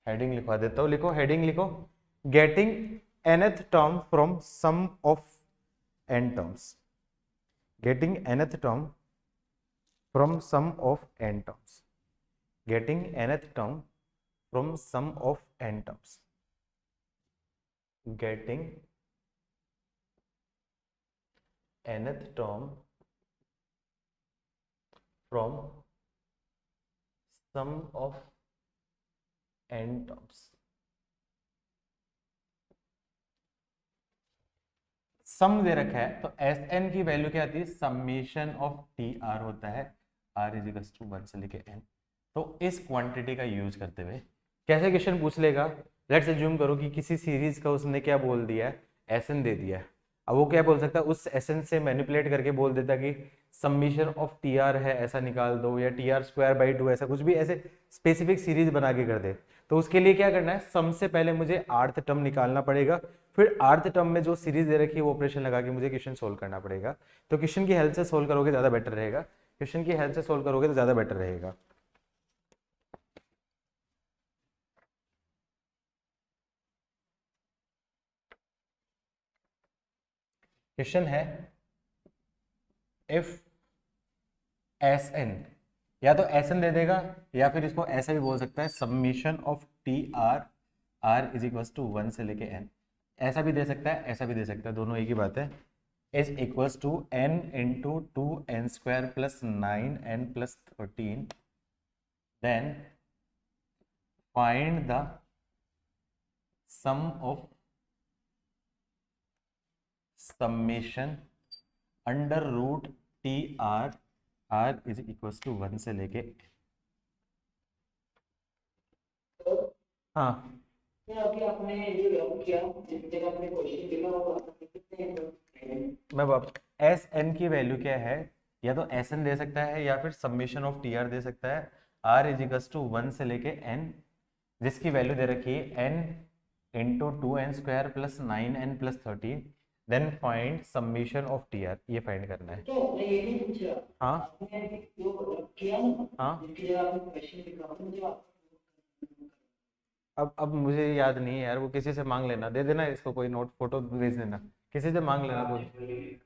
हेडिंग लिखवा देता हूँ, लिखो हेडिंग लिखो, getting nth term from sum of n terms, getting nth term from sum of n terms, getting nth term from sum of n terms, getting nth term from sum of n terms। Sum दे रखा है तो s N की value क्या आती है, summation of t are होता है, आर इज इक्वल टू 1 से लेके एन। तो इस क्वांटिटी का यूज करते हुए कैसे क्वेश्चन पूछ लेगा, लेट्स अज्यूम करो कि किसी सीरीज का उसने क्या बोल दिया है, एस एन दे दिया है। अब वो क्या बोल सकता है, उस एस एन से मैनिपुलेट करके बोल देता कि समीशन ऑफ टी आर है ऐसा निकाल दो, या टी आर स्क्वायर बाई 2, ऐसा कुछ भी, ऐसे स्पेसिफिक सीरीज बना के कर दे। तो उसके लिए क्या करना है, सम से पहले मुझे आर्थ टर्म निकालना पड़ेगा, फिर आर्थ टर्म में जो सीरीज दे रखी है वो ऑपरेशन लगा के मुझे क्वेश्चन सोल्व करना पड़ेगा। तो क्वेश्चन की हेल्प से सोल्व करोगे ज़्यादा बेटर रहेगा, क्वेश्चन की हेल्प से सोल्व करोगे तो ज़्यादा बेटर रहेगा। क्वेश्चन है इफ एस एन, या तो एस एन दे देगा, या फिर इसको ऐसा भी बोल सकता है summation of t r, r is equal to 1 से लेके एन, ऐसा भी दे सकता है, ऐसा भी दे सकता है, दोनों एक ही बात है। Is equals to n into 2n square plus 9n plus 13, then find the sum of summation under root t r, r is equals to 1 से लेके, हाँ ये अभी आपने ये लॉग किया जिस जगह आपने क्वेश्चन लिखा वो आपने कितने मैं एस एन की वैल्यू क्या है, या तो एस एन दे सकता है या फिर समेशन ऑफ टी आर दे सकता है, आर इज इक्वल्स टू 1 से लेके एन, जिसकी वैल्यू दे रखी है n into 2n square plus 9n plus 13, then find summation of t r, ये फाइंड करना है। तो मैं ये नहीं पूछ रहा, हाँ आपने अभी जो किया ना, हाँ जिसकी जगह आपने क्वेश्चन लिखा हो मुझे अब मुझे याद नहीं है यार, वो किसी से मांग लेना, दे देना इसको, कोई नोट फोटो भेज देना, किसी से मांग लेना कोई।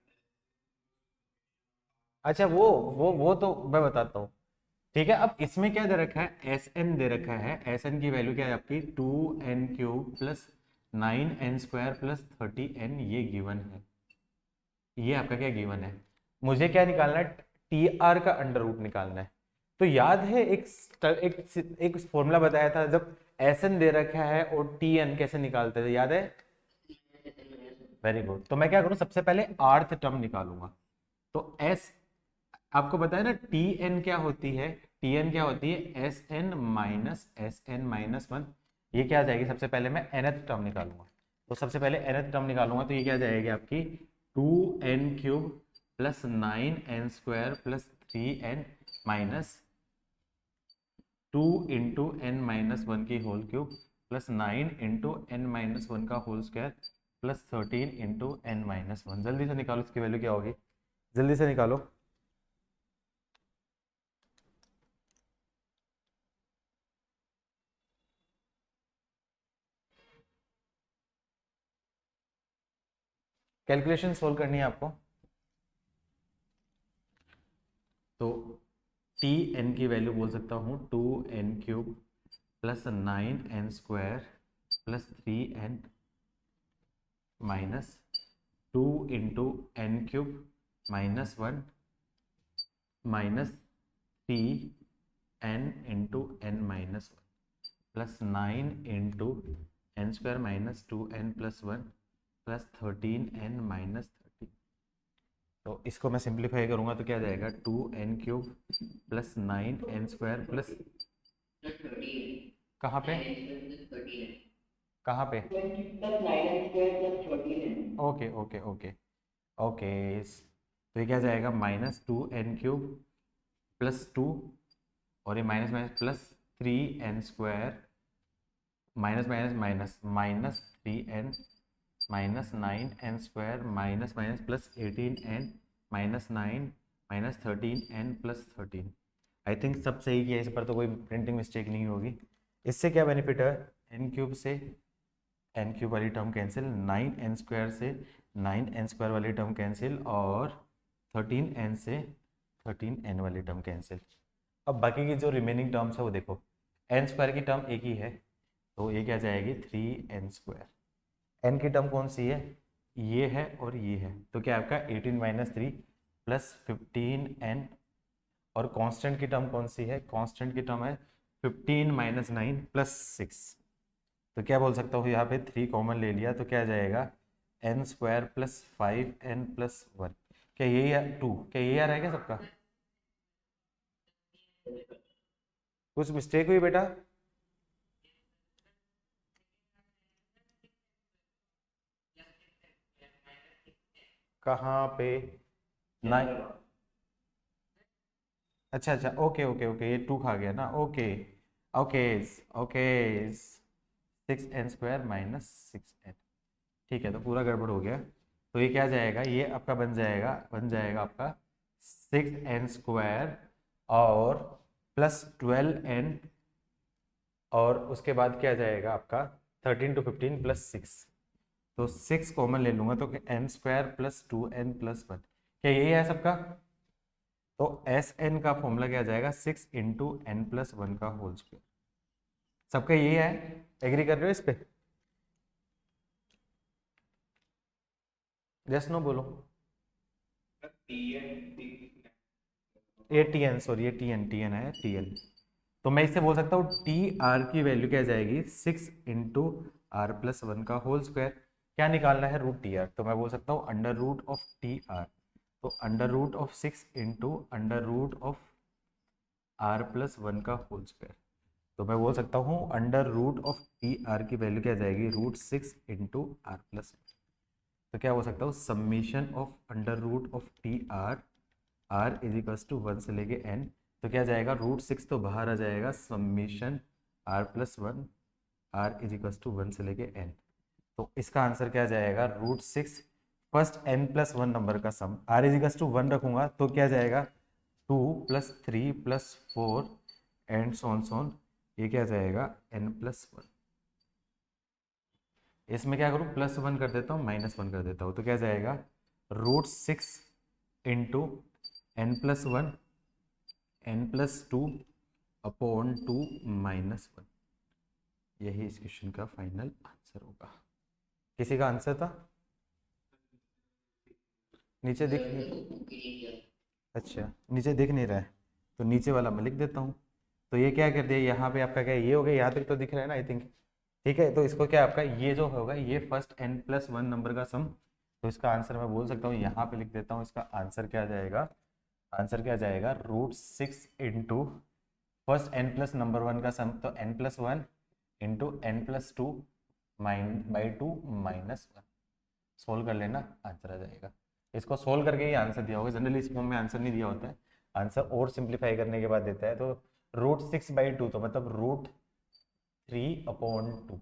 अच्छा वो तो मैं बताता हूँ। ठीक है, अब इसमें क्या दे रखा है, एस एन दे रखा है, एस एन की वैल्यू क्या है आपकी 2n³ plus 9n² plus 30n, ये गिवन है, ये आपका क्या गिवन है। मुझे क्या निकालना है, टी आर का अंडर रूट निकालना है। तो याद है एक फॉर्मूला बताया था, जब एस एन दे रखा है और टी एन कैसे निकालते थे, याद है। वेरी गुड, तो मैं क्या करूं, सबसे पहले आर्थ टर्म निकालूंगा। तो एस, आपको बताया ना टी एन क्या होती है, टी एन क्या होती है, एस एन माइनस वन। ये क्या आ जाएगी, सबसे पहले मैं nth टर्म निकालूंगा। तो सबसे पहले nth टर्म निकालूंगा, तो ये क्या जाएगी आपकी 2n³ plus 9n² plus 3n minus 2 × n−1 की होल क्यूब प्लस 9 × n−1 का होल स्क्वायर प्लस 13 × n−1। जल्दी से निकालो इसकी वैल्यू क्या होगी, जल्दी से निकालो। कैलकुलेशन सोल्व करनी है आपको। तो टी एन की वैल्यू बोल सकता हूँ 2n³ plus 9n² plus 3n minus 2 × n³ -1 minus 3n × n−1 plus 9 × n² -2n plus 1 plus 13n-30। तो इसको मैं सिंप्लीफाई करूंगा तो क्या जाएगा 2n³ प्लस 9n² प्लस, कहाँ पे, कहाँ पे, 20 प्लस 9n² प्लस 13 है। Okay okay okay okay. तो ये क्या जाएगा -2n³ प्लस 2, और ये minus minus plus 3n² minus minus minus minus 3n minus 9n² minus minus plus 18n minus 9 minus 13n plus 13। I think सब सही किया, इस पर तो कोई प्रिंटिंग मिस्टेक नहीं होगी। इससे क्या बेनिफिट है, n³ से n³ वाली टर्म कैंसिल, 9n² से 9n² वाली टर्म कैंसिल, और 13n से 13n वाली टर्म कैंसिल। अब बाकी की जो रिमेनिंग टर्म्स है वो देखो, n² की टर्म एक ही है, तो ये क्या जाएगी 3n²। n की टर्म कौन सी है, ये है और ये है, तो क्या आपका 18 - 3 प्लस 15n, और कांस्टेंट की टर्म कौन सी है, कांस्टेंट की टर्म है 15 - 9 प्लस 6। तो क्या बोल सकता हूँ, यहाँ पे 3 कॉमन ले लिया तो क्या जाएगा n² प्लस 5n प्लस 1। क्या यही है 2, क्या यही आ रहा है क्या सबका, कुछ मिस्टेक हुई बेटा, कहाँ पे, नाइन, अच्छा अच्छा ओके ओके ओके, ये 2 खा गया ना, okay okay okay, 6n² minus 6n। ठीक है, तो पूरा गड़बड़ हो गया। तो ये क्या जाएगा, ये आपका बन जाएगा आपका 6n² और प्लस 12n, और उसके बाद क्या जाएगा आपका 13 to 15 प्लस 6। तो 6 कॉमन ले लूंगा तो n² प्लस 2n प्लस 1, क्या यही है सबका। तो एस एन का फॉर्मूला क्या जाएगा 6 × n+1 का होल स्क्वायर। सबका यही है, एग्री कर रहे हो इस पे, यस नो बोलो। ये टी एन, सॉरी ये टी एन है, टी एन। तो मैं इससे बोल सकता हूँ टी आर की वैल्यू क्या जाएगी 6 × r+1 का होल स्क्वायर। क्या निकालना है, √TR, तो मैं बोल सकता हूँ √TR। तो √6 × r+1 का होल स्क्वायर। तो मैं बोल सकता हूँ √TR की वैल्यू क्या जाएगी √6 × r+1। तो क्या हो सकता हूँ समीशन ऑफ √TR, r = 1 से लेके n। तो क्या जाएगा √6 तो बाहर आ जाएगा, समीशन r+1 r = 1 से लेके n। तो इसका आंसर क्या जाएगा √6 फर्स्ट n+1 नंबर का सम, r = 1 रखूंगा तो क्या जाएगा 2 + 3 + 4 एंड सोन ये क्या जाएगा n+1। इसमें क्या करूँ +1 कर देता हूँ -1 कर देता हूँ तो क्या जाएगा √6 इंटू n+1 n+2 अपॉन 2 -1। यही इस क्वेश्चन का फाइनल आंसर होगा। किसी का आंसर था नीचे दिख अच्छा नीचे दिख नहीं रहा है तो नीचे वाला मैं लिख देता हूँ। तो ये क्या कर दिया यहाँ पे आपका क्या ये हो गया यहाँ तक तो दिख रहा है ना आई थिंक। ठीक है तो इसको क्या आपका ये जो होगा ये फर्स्ट n+1 नंबर का सम। तो इसका आंसर मैं बोल सकता हूँ यहाँ पे लिख देता हूँ इसका आंसर क्या जाएगा। आंसर क्या जाएगा √6 इंटू फर्स्ट n+ नंबर 1 का सम तो n+1 इंटू n+2 /2 -1। सोल्व कर लेना आंसर आ जाएगा। इसको सोल्व करके ही आंसर दिया होगा जनरली इस फॉर्म में आंसर नहीं दिया होता है। आंसर और सिंप्लीफाई करने के बाद देता है तो √6/2 तो मतलब √3/2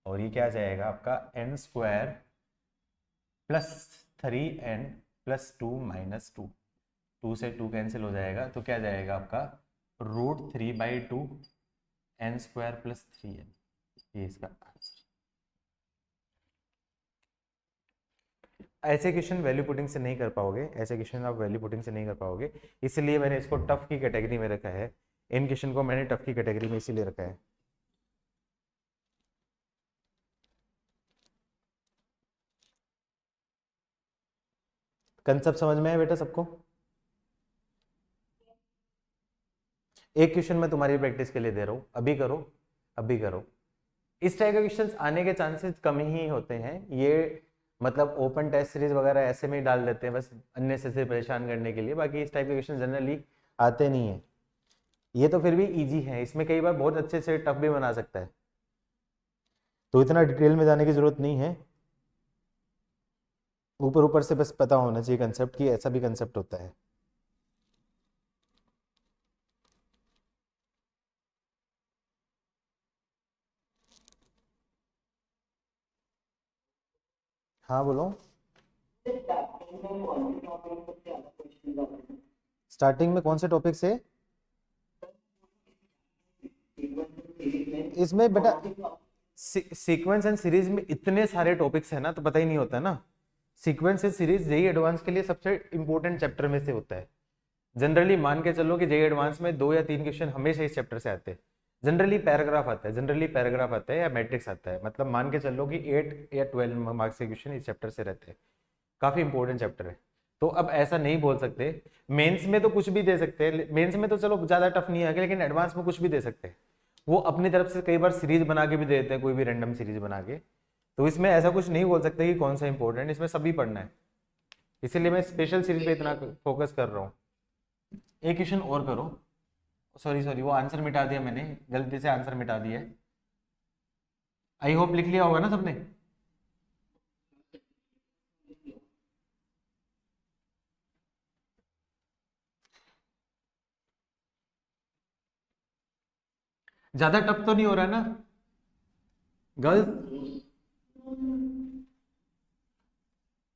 और ये क्या जाएगा आपका n² + 3n + 2 -2। 2 से 2 कैंसिल हो जाएगा तो क्या जाएगा आपका √3/2 n² + 3n। ये इसका आंसर। ऐसे क्वेश्चन वैल्यू पुटिंग से नहीं कर पाओगे, ऐसे क्वेश्चन आप वैल्यू पुटिंग से नहीं कर पाओगे, इसलिए मैंने इसको टफ की कैटेगरी में रखा है। इन क्वेश्चन को मैंने टफ की कैटेगरी में इसीलिए रखा है। कंसेप्ट समझ में आया बेटा सबको? एक क्वेश्चन मैं तुम्हारी प्रैक्टिस के लिए दे रहा हूं, अभी करो अभी करो। इस टाइप के क्वेश्चंस आने के चांसेस कम ही होते हैं। ये मतलब ओपन टेस्ट सीरीज वगैरह ऐसे में ही डाल देते हैं बस अननेसेसरी परेशान करने के लिए, बाकी इस टाइप के क्वेश्चन जनरली आते नहीं है। ये तो फिर भी इजी है, इसमें कई बार बहुत अच्छे से टफ भी बना सकता है, तो इतना डिटेल में जाने की जरूरत नहीं है। ऊपर ऊपर से बस पता होना चाहिए कंसेप्ट कि ऐसा भी कंसेप्ट होता है। हाँ बोलो। स्टार्टिंग में कौन से टॉपिक से? इसमें बेटा सीक्वेंस एंड सीरीज में इतने सारे टॉपिक्स है ना तो पता ही नहीं होता है ना। Sequence and series JEE advance के लिए सबसे इंपॉर्टेंट चैप्टर में से होता है। जनरली मान के चलो कि जेईई एडवांस में 2 या 3 क्वेश्चन हमेशा इस चैप्टर से आते हैं। जनरली पैराग्राफ आता है, जनरली पैराग्राफ आता है या मैट्रिक्स आता है, मतलब मान के चलो कि 8 या 12 मार्क्स के क्वेश्चन इस चैप्टर से रहते हैं। काफी इंपॉर्टेंट चैप्टर है। तो अब ऐसा नहीं बोल सकते मेंस में तो कुछ भी दे सकते हैं, मेंस में तो चलो ज्यादा टफ नहीं आएगा लेकिन एडवांस में कुछ भी दे सकते हैं। वो अपनी तरफ से कई बार सीरीज बना के भी दे देते हैं, कोई भी रैंडम सीरीज बना के। तो इसमें ऐसा कुछ नहीं बोल सकते कि कौन सा इंपॉर्टेंट, इसमें सभी पढ़ना है, इसीलिए मैं स्पेशल सीरीज पे इतना फोकस कर रहा हूँ। एक क्वेश्चन और करो। सॉरी सॉरी वो आंसर मिटा दिया मैंने, गलती से आंसर मिटा दिया है। आई होप लिख लिया होगा ना सबने। ज्यादा टफ तो नहीं हो रहा ना गर्ल्स?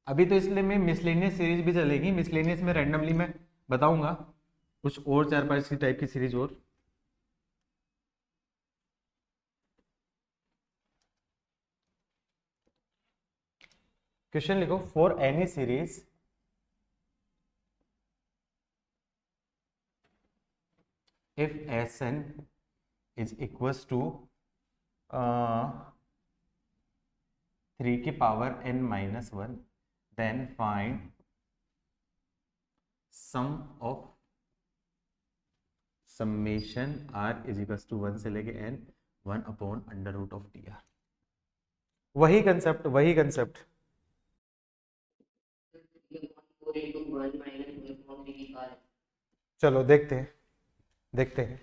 अभी तो इसलिए मैं मिसलेनियस सीरीज भी चलेगी, मिसलेनियस में रैंडमली मैं बताऊंगा कुछ और 4-5 की टाइप की सीरीज और। क्वेश्चन लिखो for any series if Sn is equals to 3 की power n-1 then find sum of summation r is equals to 1 से लेके n 1/√dr। वही कंसेप्ट वही कंसेप्ट। चलो देखते हैं देखते हैं।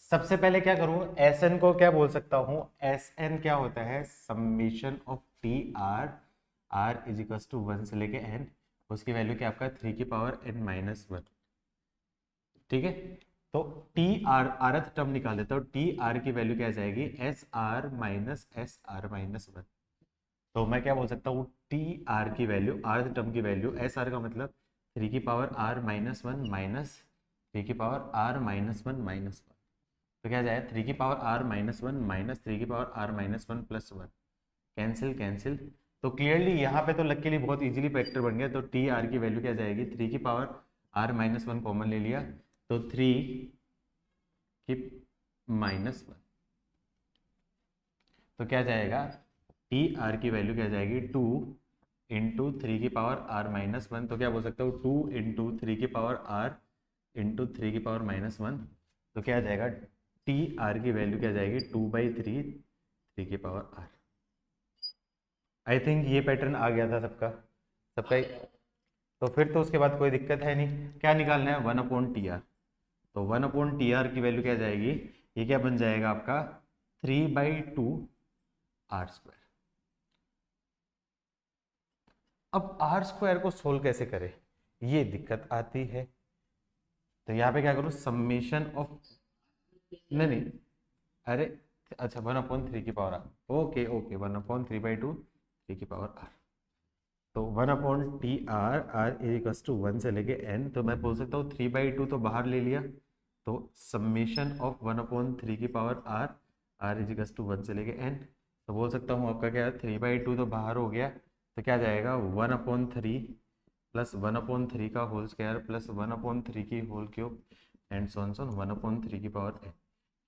सबसे पहले क्या करूं Sn को क्या बोल सकता हूं, Sn क्या होता है summation of t r, r is equal to 1 से लेके n, उसकी वैल्यू क्या आपका 3 की पावर n-1। ठीक है तो टी आर आरथ टर्म निकाल देता हूं, टी आर की वैल्यू क्या जाएगी एस आर माइनस -1। तो मैं क्या बोल सकता हूँ टी आर की वैल्यू, आर टर्म की वैल्यू, एस आर का मतलब 3 की पावर r-1 माइनस 3 की power r minus one minus one, तो क्या जाएगा 3 की power r minus one minus 3 की power r minus one plus one, cancel cancel. तो क्लियरली यहाँ पे तो लकीली बहुत इजीली फैक्टर बन गया, तो टी आर की वैल्यू क्या जाएगी 3 की power r minus one common ले लिया, तो 3 की माइनस वन, तो क्या जाएगा टी आर की वैल्यू क्या जाएगी 2 इंटू थ्री की पावर आर माइनस वन, तो क्या बोल सकता हूँ 2 इंटू थ्री की पावर आर इंटू थ्री की पावर माइनस वन, तो क्या आ जाएगा टी आर की वैल्यू क्या जाएगी 2/3 3 की पावर आर। आई थिंक ये पैटर्न आ गया था सबका, सबका। तो फिर तो उसके बाद कोई दिक्कत है नहीं, क्या निकालना है 1/TR, तो 1/TR की वैल्यू क्या जाएगी, ये क्या बन जाएगा आपका 3/2 r²। अब r² को सोल्व कैसे करें, ये दिक्कत आती है। तो यहाँ पे क्या करूँ समेशन ऑफ, नहीं नहीं, अरे अच्छा 1/3 की पावर आर, ओके ओके 1/3/2 3 की पावर आर, तो 1/TR r इक्वल्स टू 1 से लेके n, तो मैं बोल सकता हूँ 3/2 तो बाहर ले लिया, तो समेशन ऑफ 1/3 की power r r equals to 1 से लेके n, तो बोल सकता हूँ आपका क्या है 3/2 तो बाहर हो गया, तो क्या जाएगा 1/3 प्लस 1/3 का होल स्क्वायर प्लस 1/3 की whole cube and so on 1/3 की पावर n।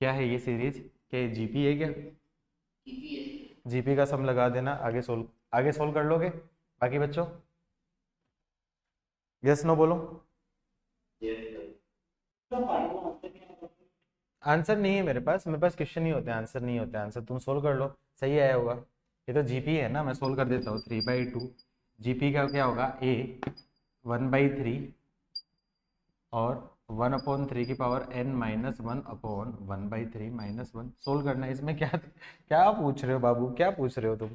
क्या है ये सीरीज, क्या ये जीपी है क्या, जीपी का सम लगा देना, आगे सोल्व कर लोगे बाकी बच्चों, यस नो बोलो। आंसर नहीं है मेरे पास क्वेश्चन ही होते हैं, आंसर नहीं होते, आंसर तुम सोल्व कर लो, सही आया होगा। ये तो जीपी है ना, मैं सोल्व कर देता हूँ 3/2, जीपी का क्या होगा ए 1/3 और 1/3 की power n minus one upon 1/3 minus one, solve करना है इसमें। क्या क्या पूछ रहे हो बाबू, क्या पूछ रहे हो तुम,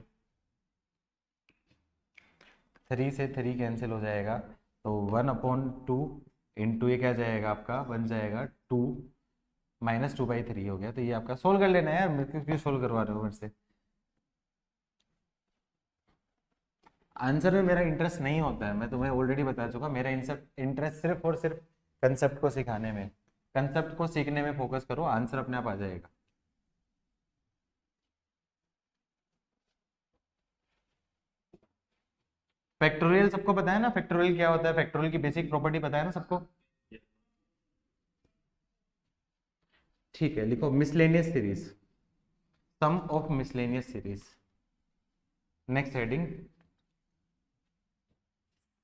3 से 3 कैंसिल हो जाएगा, तो 1/2 इंटू ये क्या जाएगा आपका बन जाएगा 2 -2/3 हो गया, तो ये आपका सोल्व कर लेना है यार, मेरे को क्यों सोल्व करवा रहे हो मेरे से। आंसर में मेरा इंटरेस्ट नहीं होता है, मैं तुम्हें ऑलरेडी बता चुका, मेरा इंटरेस्ट सिर्फ और सिर्फ कंसेप्ट को सिखाने में, कंसेप्ट को सीखने में फोकस करो, आंसर अपने आप आ जाएगा। फैक्टोरियल सबको पता है ना, फैक्टोरियल क्या होता है, फैक्टोरियल की बेसिक प्रॉपर्टी पता है ना सबको, ठीक है लिखो miscellaneous series, sum of miscellaneous series, next heading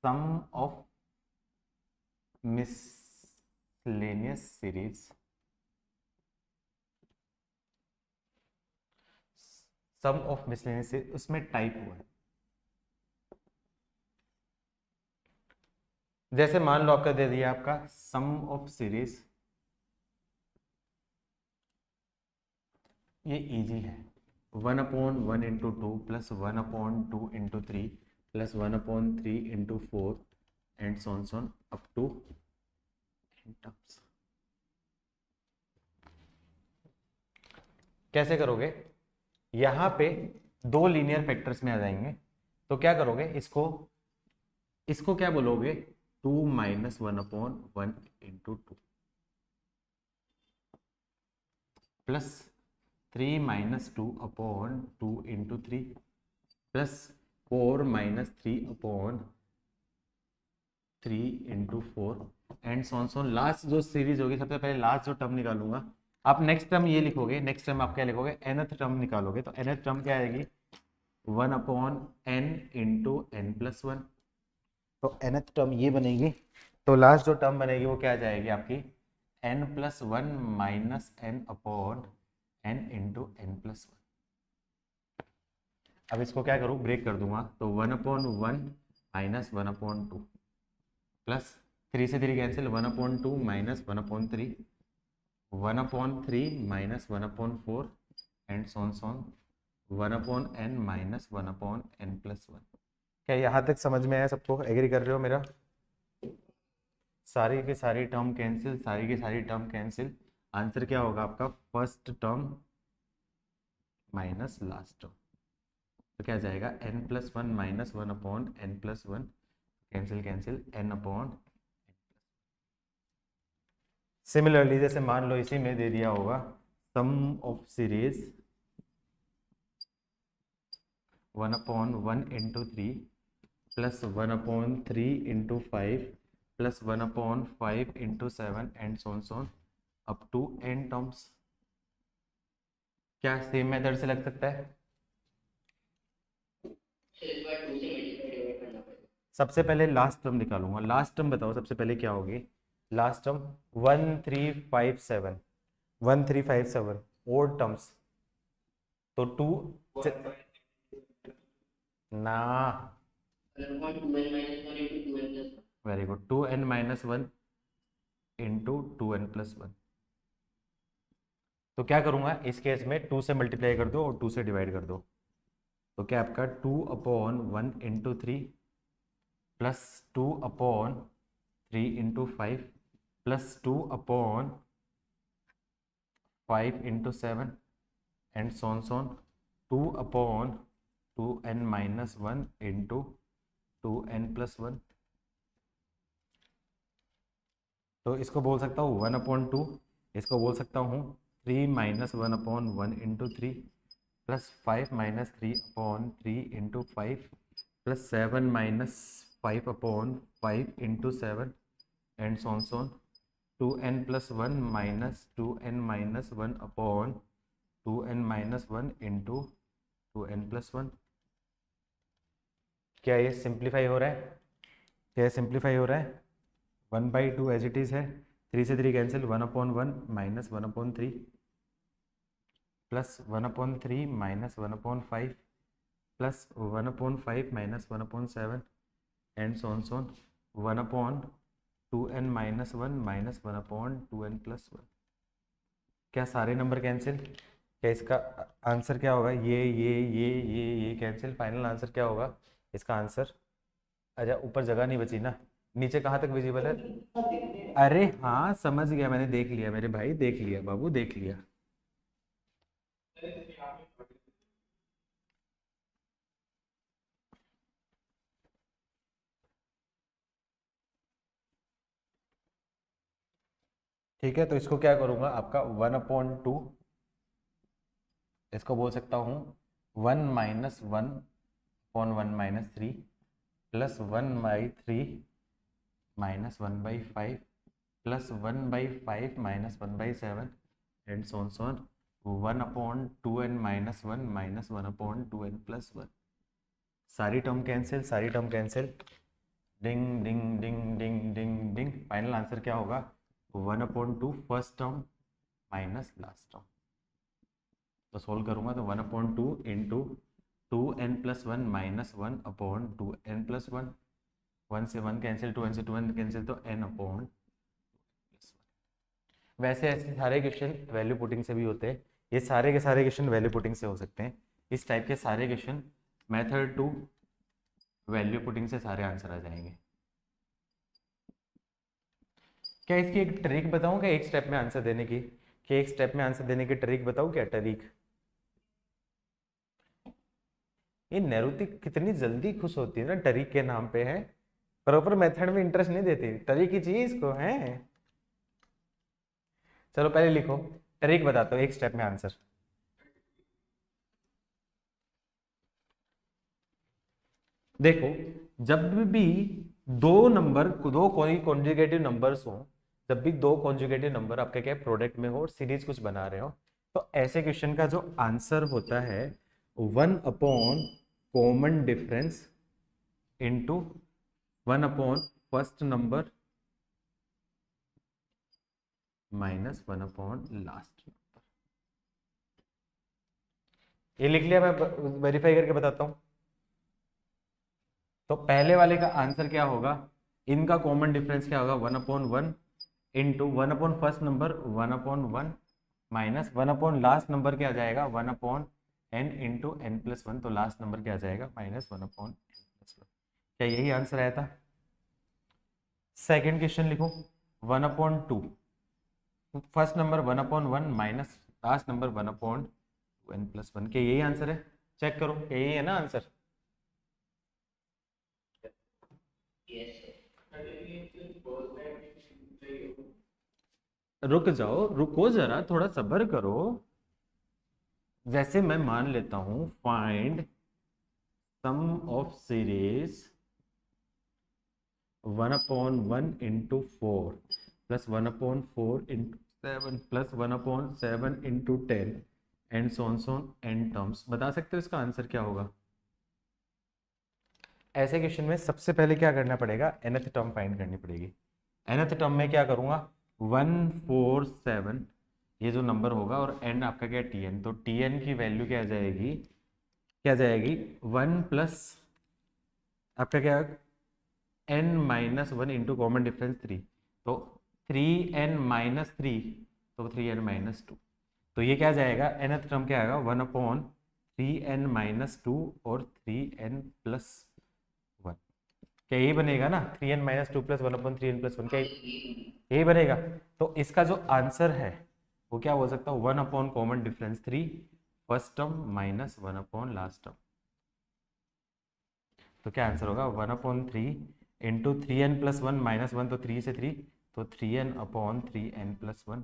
sum of miscellaneous series, sum of miscellaneous series, उसमें टाइप हुआ है, जैसे मान लो आपका दे दिया आपका सम ऑफ सीरीज, ये इजी है 1/1 into two plus 1/2 into three plus 1/3 into four and so on up to terms. कैसे करोगे, यहाँ पे दो लीनियर फैक्टर्स में आ जाएंगे, तो क्या करोगे इसको, इसको क्या बोलोगे 2 - 1/1 into two plus 3 - 2/2 into three plus 4 - 3/3 into four and so on last जो सीरीज होगी, सबसे पहले लास्ट जो टर्म निकालूंगा, आप नेक्स्ट टर्म ये लिखोगे, नेक्स्ट टर्म आप क्या लिखोगे nth टर्म निकालोगे, तो nth टर्म क्या आएगी 1/n into n plus one, तो nth टर्म ये बनेगी, तो लास्ट जो टर्म बनेगी वो क्या आ जाएगी आपकी n+1 minus n upon n into n plus one. अब इसको क्या करूँ ब्रेक कर दूंगा, तो 1/1 माइनस 1/2 प्लस 3 से 3 cancel 1/2 minus 1/3 1/3 minus 1/4 and so on 1/n minus 1/n plus one. क्या यहाँ तक समझ में आया सबको, एग्री कर रहे हो मेरा, सारी की सारी टर्म कैंसिल, सारी की सारी टर्म कैंसिल, आंसर क्या होगा आपका first term minus last term, तो क्या जाएगा n+1 minus 1/n+1 cancel cancel n upon, similarly जैसे मान लो इसी में दे दिया होगा sum of series 1/1 × 3 plus 1/3 × 5 plus 1/5 × 7 and so on up to n terms. क्या सेम मेथड से लग सकता है? इस बार 2 से मल्टीप्लाई डिवाइड करना पड़ेगा। सबसे पहले लास्ट टर्म निकालूंगा। लास्ट टर्म बताओ सबसे पहले क्या होगी? लास्ट टर्म 1357 1357 और टर्म्स तो 2 ना। 1.2n-1 × 2n + 1। Very good. 2n-1 into 2n+1। तो क्या करूंगा इस केस में? 2 से मल्टीप्लाई कर दो और 2 से डिवाइड कर दो। तो क्या आपका 2/1 × 3 plus 2/3 × 5 plus 2/5 × 7 and so on 2/2n-1 into 2n+1। तो इसको बोल सकता हूँ 1/2, इसको बोल सकता हूँ 3 - 1/1 × 3 plus 5 - 3/3 × 5 plus 7 - 5/5 × 7 and so on 2n+1 minus 2n-1/2n-1 into 2n+1। क्या ये सिंप्लीफाई हो रहा है? क्या ये सिंप्लीफाई हो रहा है? 1/2 एज इट इज़ है। 3 से 3 cancel. 1/1 minus 1/3 plus 1/3 minus 1/5 plus 1/5 minus 1/7 and so on 1/2n - 1 minus 1/2n+1। क्या सारे नंबर कैंसिल? क्या इसका आंसर क्या होगा? ये कैंसिल। फाइनल आंसर क्या होगा इसका आंसर? अच्छा ऊपर जगह नहीं बची ना, नीचे कहाँ तक विजिबल है? अरे हाँ समझ गया, मैंने देख लिया मेरे भाई, देख लिया बाबू, देख लिया। ठीक है, तो इसको क्या करूँगा आपका 1/2, इसको बोल सकता हूँ 1 - 1/1 - 3 plus 1/3 minus 1/5 plus 1/5 minus 1/7 and so on 1/2n - 1 minus 1/2n+1। सारी टर्म कैंसिल, सारी टर्म कैंसिल। डिंग डिंग डिंग डिंग डिंग डिंग। फाइनल आंसर क्या होगा? 1/2 first term minus last term. तो सोल्व करूंगा तो 1/2 इंटू 2n+1 माइनस 1/2n+1। 1 से 1 कैंसिल, 2n से 2n कैंसिल, तो n/1। वैसे ऐसे सारे क्वेश्चन वैल्यू पुटिंग से भी होते हैं। ये सारे के सारे क्वेश्चन वैल्यू पुटिंग से हो सकते हैं। इस टाइप के सारे क्वेश्चन मेथड 2 वैल्यू पुटिंग से सारे आंसर आ जाएंगे। क्या इसकी एक ट्रिक बताऊं क्या एक स्टेप में आंसर देने की? क्या एक स्टेप में आंसर देने की ट्रिक बताऊं क्या? ट्रिक। ये नैरुति कितनी जल्दी खुश होती है ना ट्रिक के नाम पे है। प्रॉपर मेथड में इंटरेस्ट नहीं देती, ट्रिक ही चाहिए इसको है। चलो पहले लिखो, ट्रिक बताता हूँ एक स्टेप में आंसर। देखो, जब भी दो कोई कॉन्जुगेटिव नंबर्स हो, जब भी दो कॉन्जुगेटिव नंबर आपके क्या प्रोडक्ट में हो और सीरीज कुछ बना रहे हो, तो ऐसे क्वेश्चन का जो आंसर होता है one by common difference into one by first number minus one by last number. ये लिख लिया, मैं वेरीफाई करके बताता हूं। तो पहले वाले का आंसर क्या होगा? इनका कॉमन डिफरेंस क्या होगा? 1/1 into one by first number 1/1 minus one by last number क्या आ जाएगा? 1/n into n+1। तो लास्ट नंबर क्या आ जाएगा? Minus 1/n+1। क्या यही आंसर आया था? सेकेंड क्वेश्चन लिखो, 1/2 first number 1/1 minus last number 1/n+1। क्या यही आंसर है? चेक करो, क्या यही है ना आंसर? यस। रुक जाओ, रुको जरा, थोड़ा सब्र करो। जैसे मैं मान लेता हूं find sum of series 1/1 into 4 plus 1/4 into 7 plus 1/7 into 10 and so on n terms. बता सकते हो इसका आंसर क्या होगा? ऐसे क्वेश्चन में सबसे पहले क्या करना पड़ेगा, nth टर्म फाइंड करनी पड़ेगी। nth टर्म में क्या करूंगा, 147 ये जो नंबर होगा और n आपका क्या tn, तो tn की वैल्यू क्या आ जाएगी, क्या जाएगी 1 प्लस आपका क्या n-1 इंटू कॉमन डिफरेंस 3, तो 3n-3, तो 3n-2, तो ये क्या जाएगा, nth टर्म क्या आएगा 1/3n-2 और 3n+1, क्या यही बनेगा ना, 3n-2 प्लस 1/3n+1, क्या यही बनेगा? तो इसका जो आंसर है वो क्या हो सकता है, 1 common difference 3 first term minus 1 last term. तो क्या आंसर होगा 1/3 इंटू 3n+1 -1, तो 3 से 3, तो 3n/3n+1,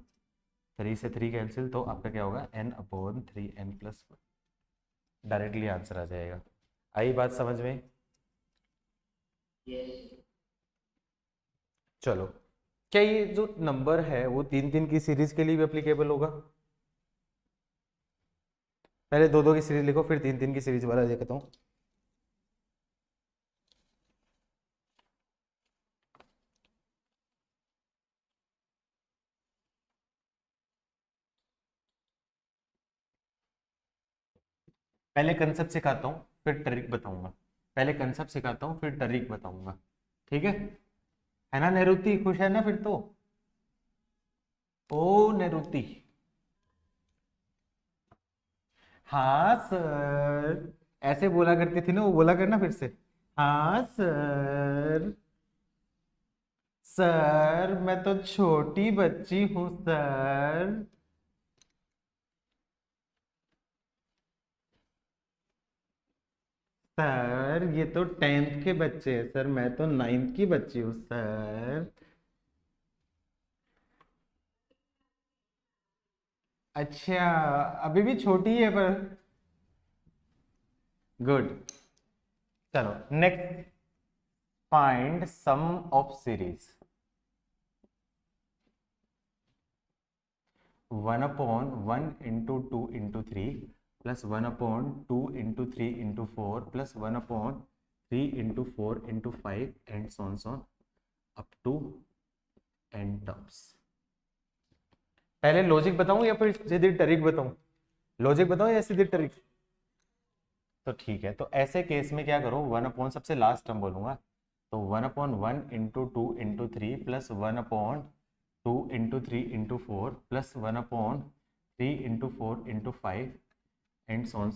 3 से 3 कैंसिल, तो आपका क्या होगा n/3n+1। डायरेक्टली आंसर आ जाएगा। आई बात समझ में? चलो, क्या ये जो नंबर है वो 3-3 की सीरीज के लिए भी एप्लीकेबल होगा? पहले 2-2 की सीरीज लिखो, फिर 3-3 की सीरीज वाला देखता हूँ। पहले कंसेप्ट सिखाता हूँ फिर ट्रिक बताऊंगा, पहले कंसेप्ट सिखाता हूँ फिर ट्रिक बताऊंगा, ठीक है ना नेरुति, खुश है ना फिर तो? ओ नेरुति, हाँ सर, ऐसे बोला करती थी ना, वो बोला करना फिर से, हाँ सर, सर मैं तो छोटी बच्ची हूँ सर। सर ये तो 10th के बच्चे हैं सर, मैं तो 9th की बच्ची हूँ सर। अच्छा, अभी भी छोटी है पर गुड। चलो next, find sum of series 1/1 into 2 into 3 plus 1/2 into 3 into 4 plus 1/3 into 4 into 5 and so on up to n terms. पहले लॉजिक बताऊं या फिर सीधी ट्रिक बताऊं? लॉजिक बताऊं या सीधी ट्रिक? तो ठीक है, तो ऐसे केस में क्या करो, 1/, सबसे लास्ट टर्म बोलूंगा, तो 1/1 into 2 into 3 plus 1/2 into 3 into 4 plus 1/3 into 4 into 5 and so on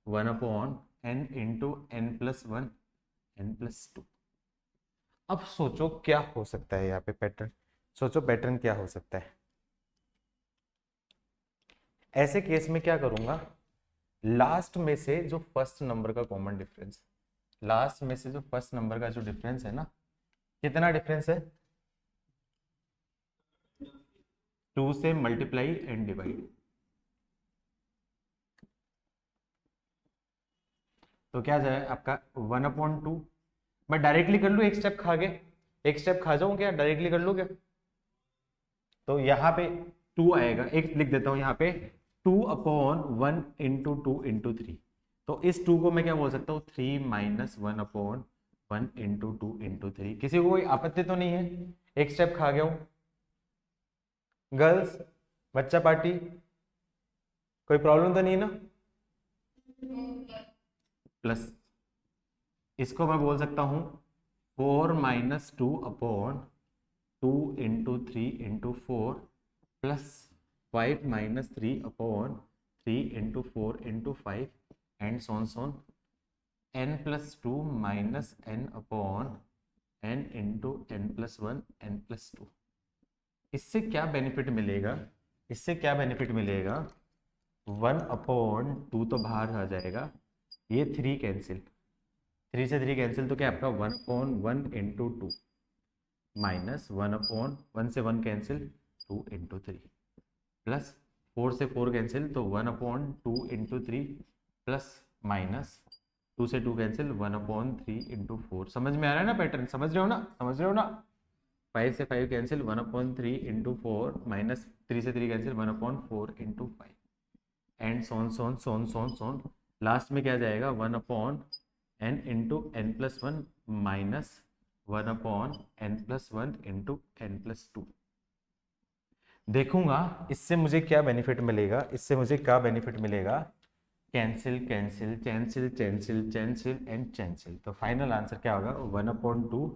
1/n into n+1 n+2। अब सोचो क्या हो सकता है यहाँ पे पैटर्न, सोचो पैटर्न क्या हो सकता है। ऐसे केस में क्या करूंगा, लास्ट में से जो फर्स्ट नंबर का कॉमन डिफरेंस, लास्ट में से जो फर्स्ट नंबर का जो डिफरेंस है ना, कितना डिफरेंस है, 2 से मल्टीप्लाई एंड डिवाइड, तो क्या जाए आपका 1/2। मैं डायरेक्टली कर लूँ एक स्टेप खा के, एक स्टेप खा जाऊं क्या, डायरेक्टली कर लूँ क्या? तो यहाँ पे 2 आएगा, एक लिख देता हूँ यहाँ पे 2/1 इंटू 2 इंटू 3, तो इस 2 को मैं क्या बोल सकता हूँ 3 - 1/1 इंटू 2 इंटू 3। किसी को कोई आपत्ति तो नहीं है? एक स्टेप खा गया हूँ गर्ल्स, बच्चा पार्टी, कोई प्रॉब्लम तो नहीं है ना? प्लस इसको मैं बोल सकता हूँ 4 - 2/2 into 3 into 4 plus 5 - 3/3 into 4 into 5 and so on n+2 minus n/n into n+1 n+2। इससे क्या बेनिफिट मिलेगा, इससे क्या बेनिफिट मिलेगा, 1/2 तो बाहर आ जाएगा, ये 3 कैंसिल, 3 से 3 कैंसिल, तो क्या आपका 1/1 इंटू 2 माइनस 1/1 से 1 कैंसिल, 2 इंटू 3 प्लस 4 से 4 कैंसिल तो 1/2 इंटू 3 प्लस माइनस 2 से 2 कैंसिल 1/3 इंटू 4। समझ में आ रहा है ना पैटर्न? समझ रहे हो ना? समझ रहे हो ना? 5 से 5 कैंसिल 1/3 इंटू 4 माइनस 3 से 3 cancel 1/4 into 5 and so on so on so on so on so on. Last में क्या जाएगा 1/n into n+1 minus 1/n+1 into n+2। देखूंगा इससे मुझे क्या बेनिफिट मिलेगा, इससे मुझे क्या बेनिफिट मिलेगा। Cancel cancel cancel cancel cancel and cancel. तो फाइनल आंसर क्या होगा 1/2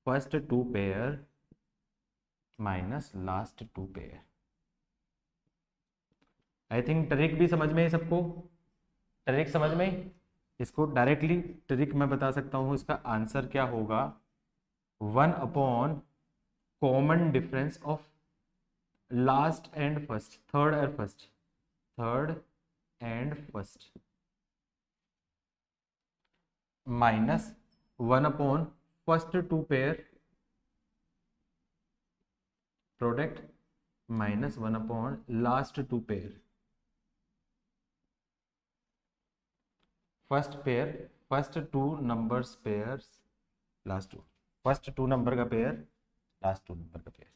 first 2 pair minus last 2 pair. I think trick भी समझ में है सबको? ट्रिक समझ में? इसको डायरेक्टली ट्रिक मैं बता सकता हूँ। इसका आंसर क्या होगा 1/, common difference of last and first, third और first, third and first minus 1/, first 2 pair product minus 1/, last 2 pair. First pair, first 2 numbers pairs, last 2, first 2 number का पेयर, लास्ट 2 नंबर का पेयर।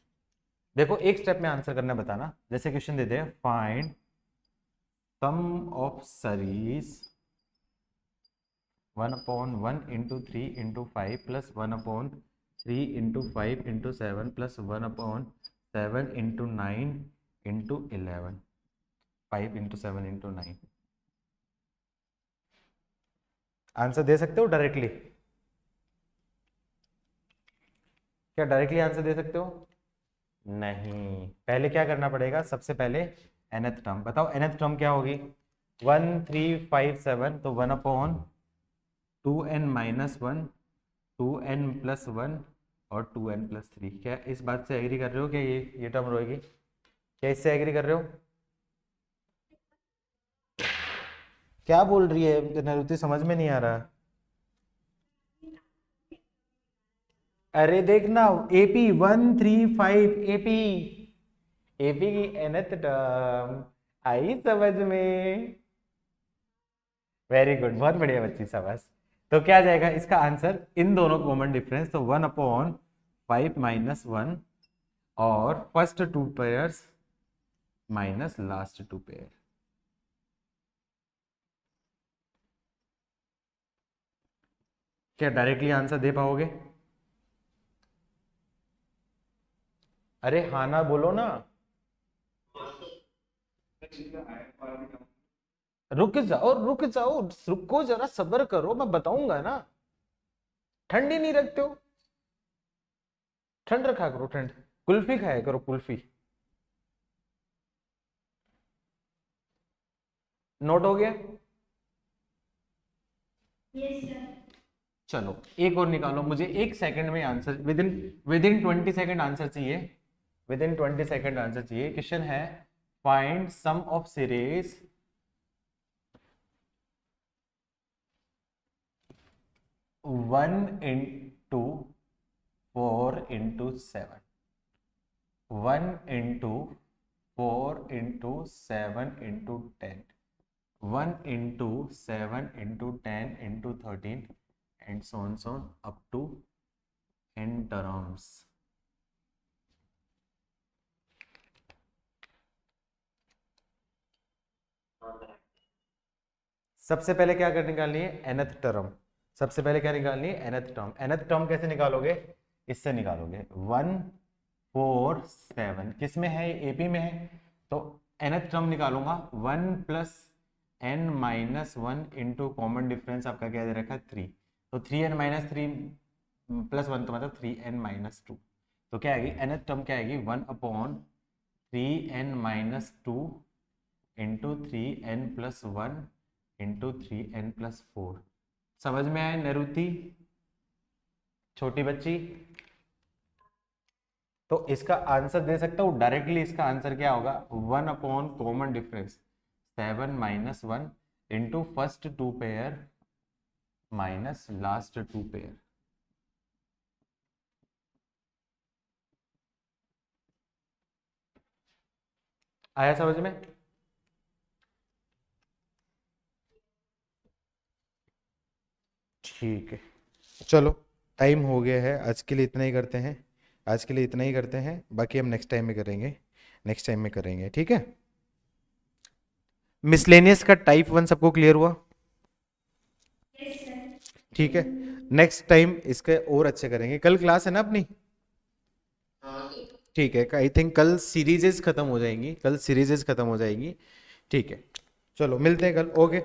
देखो एक step में answer करना बताना। जैसे question दे दे find sum of series 1/1 into 3 into 5 plus 1/3 into 5 into 7 plus 1/7 into 9 into 11, 5 into 7 into 9। Answer दे सकते हो डायरेक्टली? क्या डायरेक्टली आंसर दे सकते हो? नहीं, पहले क्या करना पड़ेगा? सबसे पहले nth टर्म बताओ। nth टर्म क्या होगी 1 3 5 7, तो 1/2n-1, 2n+1 और 2n+3। क्या इस बात से एग्री कर रहे हो? क्या ये टर्म रहेगी? क्या इससे एग्री कर रहे हो? क्या बोल रही है नरुति? समझ में नहीं आ रहा। अरे देखना AP 1 3 5 AP, एपी की nth टर्म आई समझ में? वेरी गुड, बहुत बढ़िया बच्ची, शाबाश। तो क्या जाएगा इसका आंसर इन दोनों कॉमन डिफरेंस, तो 1/5 माइनस 1 और first 2 pairs minus last 2 pair. क्या डायरेक्टली आंसर दे पाओगे? अरे हाँ ना बोलो ना। रुक जाओ रुक जाओ, रुको जरा, सब्र करो, मैं बताऊंगा ना। ठंडी नहीं रखते हो? ठंड रखा करो, ठंड। कुल्फी खाया करो, कुल्फी। नोट हो गया? चलो एक और निकालो, मुझे 1 सेकंड में answer, with in 20 second answer चाहिए। विद इन 20 सेकंड आंसर चाहिए। क्वेश्चन है find sum of series 1/4 × 7, 1/4 × 7 × 10, 1/7 × 10 × 13 and so on up to n terms। सबसे पहले क्या कर निकालनी है nth टर्म। सबसे पहले क्या निकालनी है nth टर्म। nth टर्म कैसे निकालोगे? इससे निकालोगे 1 4 7, किस में है? एपी में है। तो nth टर्म निकालूंगा 1 + n-1 इंटू कॉमन डिफरेंस आपका क्या दे रखा है 3, तो 3n-3 + 1 तो मतलब 3n-2। तो क्या आएगी nth टर्म? क्या आएगी 1/3n-2 into 3n+1 into 3n+4। समझ में आए नरुति छोटी बच्ची? तो इसका आंसर दे सकता हूँ डायरेक्टली। इसका आंसर क्या होगा 1/ common difference 7 - 1 into first 2 pair minus last 2 pair. आया समझ में? ठीक है, चलो टाइम हो गया है, आज के लिए इतना ही करते हैं, आज के लिए इतना ही करते हैं, बाकी हम नेक्स्ट टाइम में करेंगे, नेक्स्ट टाइम में करेंगे, ठीक है। मिसलेनियस का टाइप 1 सबको क्लियर हुआ? ठीक है, नेक्स्ट टाइम इसके और अच्छे करेंगे। कल क्लास है ना अपनी? ठीक है, आई थिंक कल सीरीजेस खत्म हो जाएंगी, कल सीरीजेस खत्म हो जाएगी, ठीक है। चलो मिलते हैं कल, ओके।